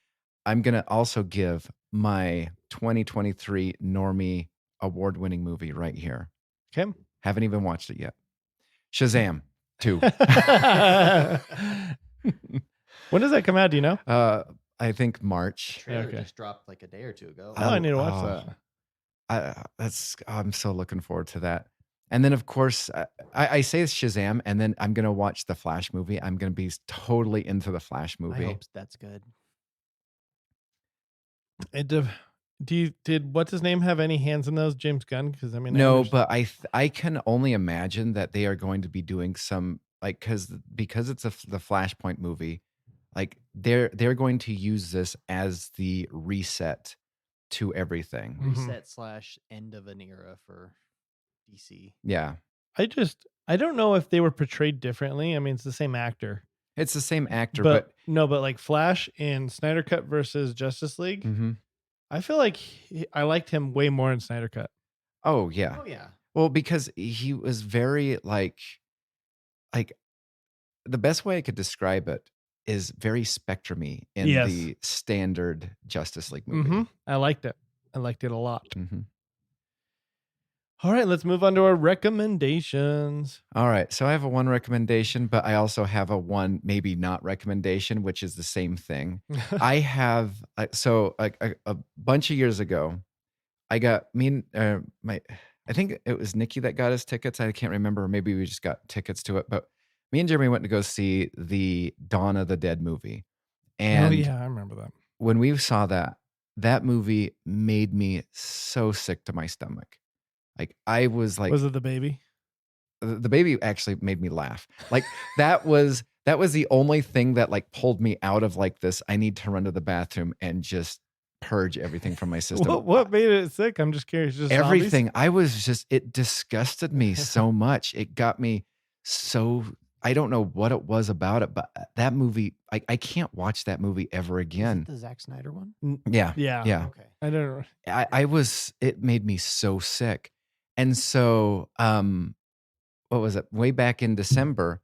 I'm going to also give my 2023 Normie award-winning movie right here. Okay. Haven't even watched it yet. Shazam 2. When does that come out? Do you know? I think March. The trailer just dropped like a day or two ago. I need to watch that. I'm so looking forward to that. And then, of course, I say Shazam, and then I'm going to watch the Flash movie. I'm going to be totally into the Flash movie. I hope that's good. It Did what's his name have any hands in those, James Gunn? Because I mean, No, but I can only imagine that they are going to be doing some like because it's the Flashpoint movie, like they're going to use this as the reset to everything. Reset / end of an era for DC. Yeah. I don't know if they were portrayed differently. I mean, it's the same actor. It's the same actor, but no, but like Flash in Snyder Cut versus Justice League, I feel like I liked him way more in Snyder Cut. Oh yeah. Oh yeah. Well, because he was very like the best way I could describe it is very spectrum-y in the standard Justice League movie. I liked it. I liked it a lot. All right, let's move on to our recommendations. All right, so I have a one recommendation, but I also have a one maybe not recommendation, which is the same thing. I have a bunch of years ago, I got I think it was Nikki that got us tickets. I can't remember. Maybe we just got tickets to it, but me and Jeremy went to go see the Dawn of the Dead movie. And I remember that. When we saw that movie made me so sick to my stomach. Like I was like, was it the baby? The baby actually made me laugh. Like that was the only thing that like pulled me out of like this. I need to run to the bathroom and just purge everything from my system. What made it sick? I'm just curious. Just everything. It disgusted me so much. It got me so, I don't know what it was about it, but that movie, I can't watch that movie ever again. Is it the Zack Snyder one? Yeah. Okay. I don't know. It made me so sick. And so, what was it? Way back in December,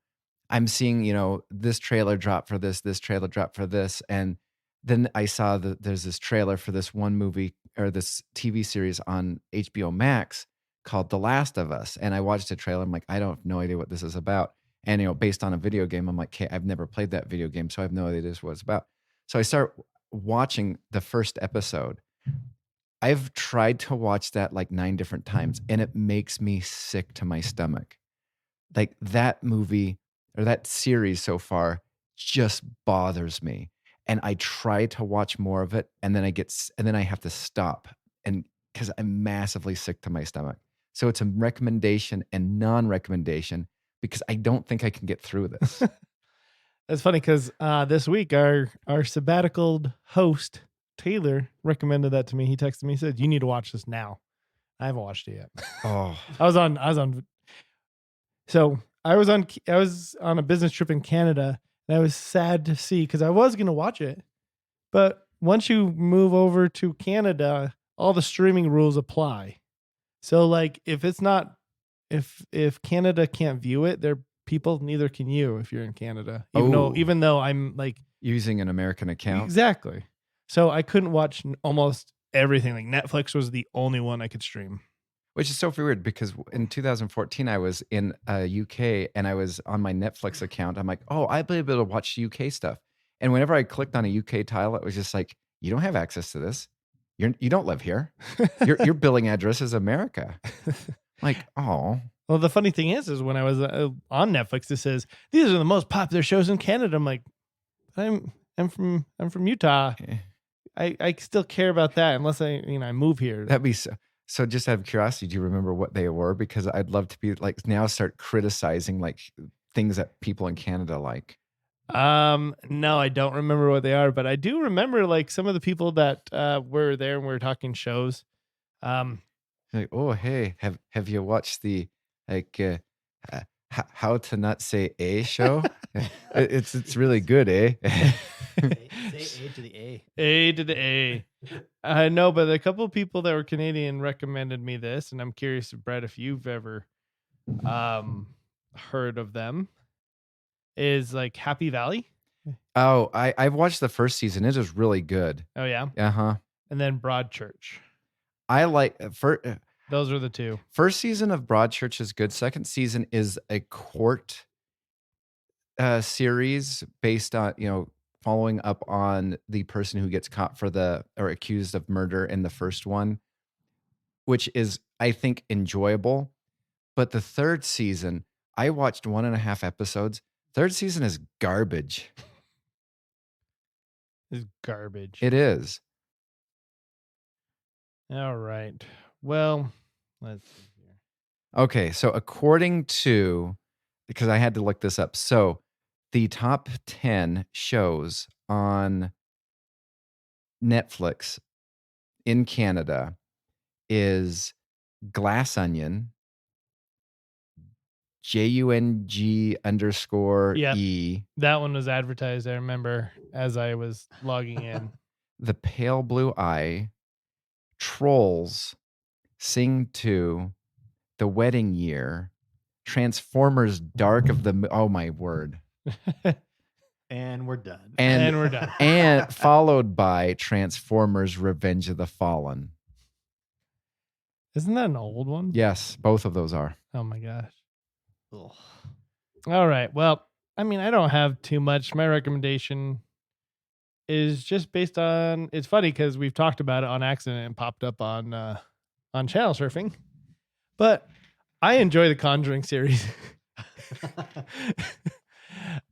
I'm seeing, this trailer drop for this trailer drop for this. And then I saw that there's this trailer for this one movie or this TV series on HBO Max called The Last of Us. And I watched the trailer. I'm like, I don't have no idea what this is about. And, based on a video game, I'm like, okay, I've never played that video game, so I have no idea what it's about. So I start watching the first episode. I've tried to watch that like 9 different times, and it makes me sick to my stomach. Like that movie or that series so far just bothers me. And I try to watch more of it, and then I have to stop, and because I'm massively sick to my stomach. So it's a recommendation and non-recommendation because I don't think I can get through this. That's funny because this week our sabbatical host Taylor recommended that to me. He texted me, he said, "You need to watch this now." I haven't watched it yet. Oh, I was on. So I was on a business trip in Canada, and I was sad to see because I was going to watch it, but once you move over to Canada, all the streaming rules apply. So like if it's not, if Canada can't view it, neither can you if you're in Canada. Even though I'm like using an American account. Exactly. So I couldn't watch almost everything. Like Netflix was the only one I could stream. Which is so weird because in 2014, I was in UK and I was on my Netflix account. I'm like, oh, I'll be able to watch UK stuff. And whenever I clicked on a UK title, it was just like, you don't have access to this. You don't live here. Your billing address is America. Like, oh. Well, the funny thing is when I was on Netflix, it says, these are the most popular shows in Canada. I'm like, I'm from Utah. I still care about that unless I move here. That'd be so just out of curiosity, do you remember what they were? Because I'd love to be like now start criticizing like things that people in Canada like. No, I don't remember what they are, but I do remember like some of the people that were there and we were talking shows. Like, oh hey, have you watched the like how to not say a show? it's really good, eh? Say A to the A. A to the A. I know, but a couple of people that were Canadian recommended me this, and I'm curious, Brett, if you've ever heard of them. Is like Happy Valley. Oh, I've watched the first season. It is really good. Oh yeah. Uh-huh. And then Broadchurch. I like those are the two. First season of Broadchurch is good. Second season is a court series based on, following up on the person who gets caught or accused of murder in the first one, which is, I think, enjoyable. But the third season, I watched 1.5 episodes. Third season is garbage. It's garbage. It is. All right. Well, let's see here. Okay, so according to, because I had to look this up, so the top 10 shows on Netflix in Canada is Glass Onion, JUNG_E, Yep. That one was advertised, I remember, as I was logging in. The Pale Blue Eye, Trolls, Sing 2, The Wedding Year, Transformers Dark of the oh my word. And we're done. And we're done. And followed by Transformers Revenge of the Fallen. Isn't that an old one? Yes, both of those are. Oh my gosh. Ugh. All right. Well, I mean, I don't have too much. My recommendation is just based on, it's funny because we've talked about it on accident and popped up on channel surfing, but I enjoy the Conjuring series.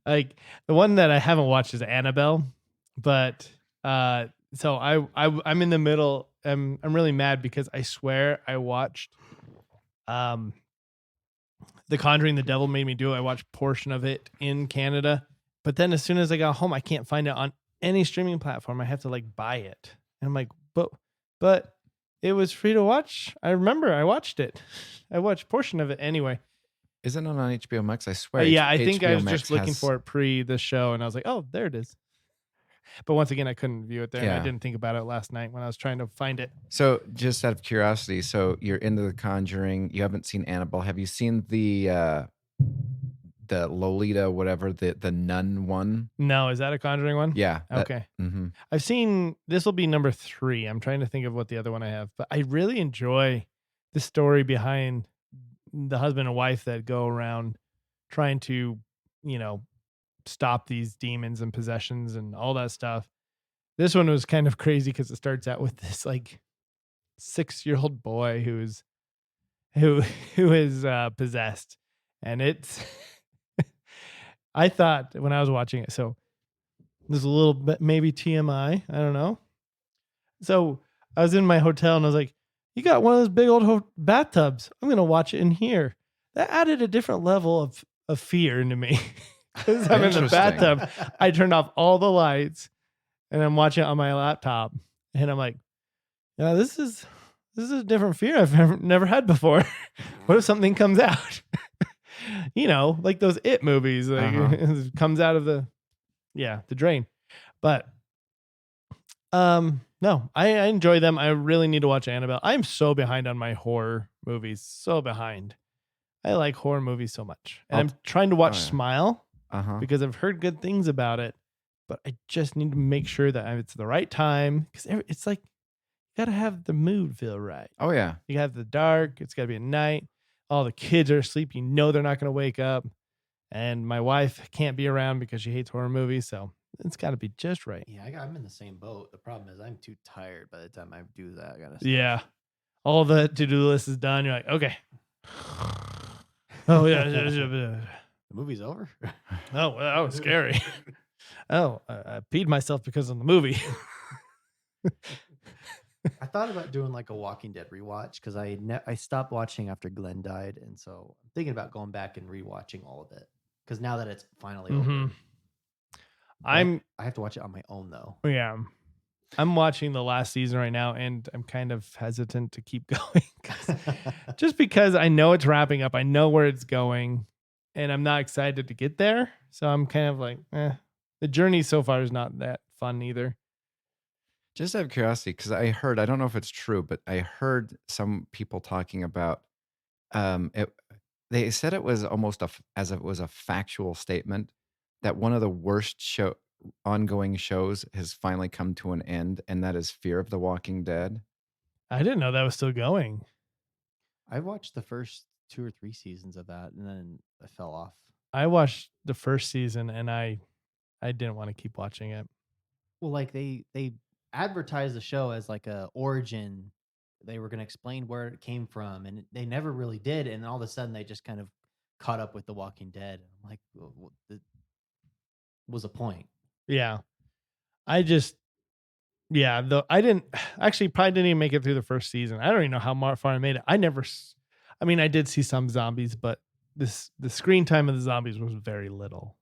Like the one that I haven't watched is Annabelle, but so I'm in the middle. I'm really mad because I swear I watched The Conjuring, The Devil Made Me Do It. I watched a portion of it in Canada, but then as soon as I got home, I can't find it on any streaming platform. I have to like buy it. And I'm like, but it was free to watch. I remember I watched it. I watched a portion of it anyway. Isn't it on HBO Max? I swear. Yeah, I think I was just looking for it pre the show, and I was like, oh, there it is. But once again, I couldn't view it there. Yeah. And I didn't think about it last night when I was trying to find it. So just out of curiosity, so you're into The Conjuring. You haven't seen Annabelle. Have you seen the Lolita, whatever, the nun one? No, is that a Conjuring one? Yeah. Okay. I've seen, this will be number 3. I'm trying to think of what the other one I have, but I really enjoy the story behind the husband and wife that go around trying to, stop these demons and possessions and all that stuff. This one was kind of crazy because it starts out with this like 6-year-old boy who is possessed, and it's I thought when I was watching it, so there's a little bit maybe TMI, I don't know. So I was in my hotel and I was like, you got one of those big old bathtubs. I'm going to watch it in here. That added a different level of fear into me. Because I'm in the bathtub. I turned off all the lights and I'm watching it on my laptop. And I'm like, yeah, this is a different fear I've never had before. What if something comes out? Like those It movies. Like it comes out of the drain. But no, I enjoy them. I really need to watch Annabelle. I'm so behind on my horror movies. So behind. I like horror movies so much. And I'm trying to watch Smile because I've heard good things about it. But I just need to make sure that it's the right time. Because it's like, you got to have the mood feel right. Oh, yeah. You have the dark. It's got to be at night. All the kids are asleep. You know they're not going to wake up. And my wife can't be around because she hates horror movies. So it's got to be just right. Yeah, I'm in the same boat. The problem is I'm too tired by the time I do that. I gotta. Yeah, all the to-do list is done. You're like, okay. Oh yeah, the movie's over. Oh, well, that was scary. Oh, I peed myself because of the movie. I thought about doing like a Walking Dead rewatch because I stopped watching after Glenn died, and so I'm thinking about going back and rewatching all of it because now that it's finally over. I have to watch it on my own though. Yeah. I'm watching the last season right now and I'm kind of hesitant to keep going just because I know it's wrapping up. I know where it's going and I'm not excited to get there. So I'm kind of like, the journey so far is not that fun either. Just out of curiosity, because I don't know if it's true, but I heard some people talking about they said it was almost as if it was a factual statement that one of the worst ongoing shows has finally come to an end, and that is Fear of the Walking Dead. I didn't know that was still going. I watched the first 2 or 3 seasons of that, and then I fell off. I watched the first season, and I didn't want to keep watching it. Well, like they advertised the show as like a origin. They were going to explain where it came from, and they never really did. And all of a sudden, they just kind of caught up with The Walking Dead. I'm like, what was the point? Yeah. I just Yeah, though I didn't actually probably didn't even make it through the first season. I don't even know how far I made it. I mean, I did see some zombies, but the screen time of the zombies was very little.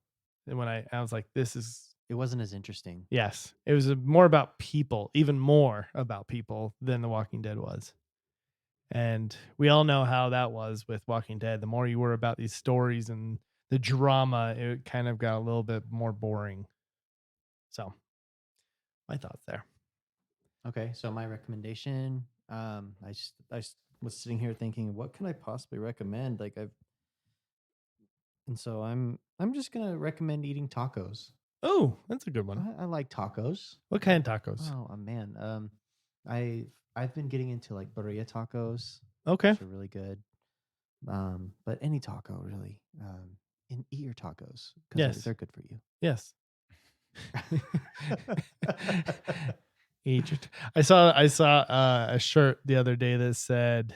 And when I was like, it wasn't as interesting. Yes, it was more about people, even more about people than The Walking Dead was. And we all know how that was with Walking Dead. The more you were about these stories and the drama, it kind of got a little bit more boring. So, my thoughts there. Okay, so my recommendation, I was sitting here thinking, what can I possibly recommend? And so I'm just gonna recommend eating tacos. Oh, that's a good one. I like tacos. What kind of tacos? Oh man, I've been getting into like birria tacos. Okay, which are really good. But any taco really. And eat your tacos because yes, they're good for you. Yes. I saw a shirt the other day that said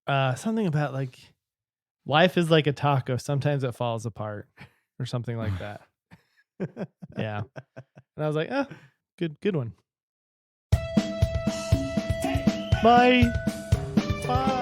something about like life is like a taco. Sometimes it falls apart or something like that. Yeah. And I was like, good one. Bye. Bye.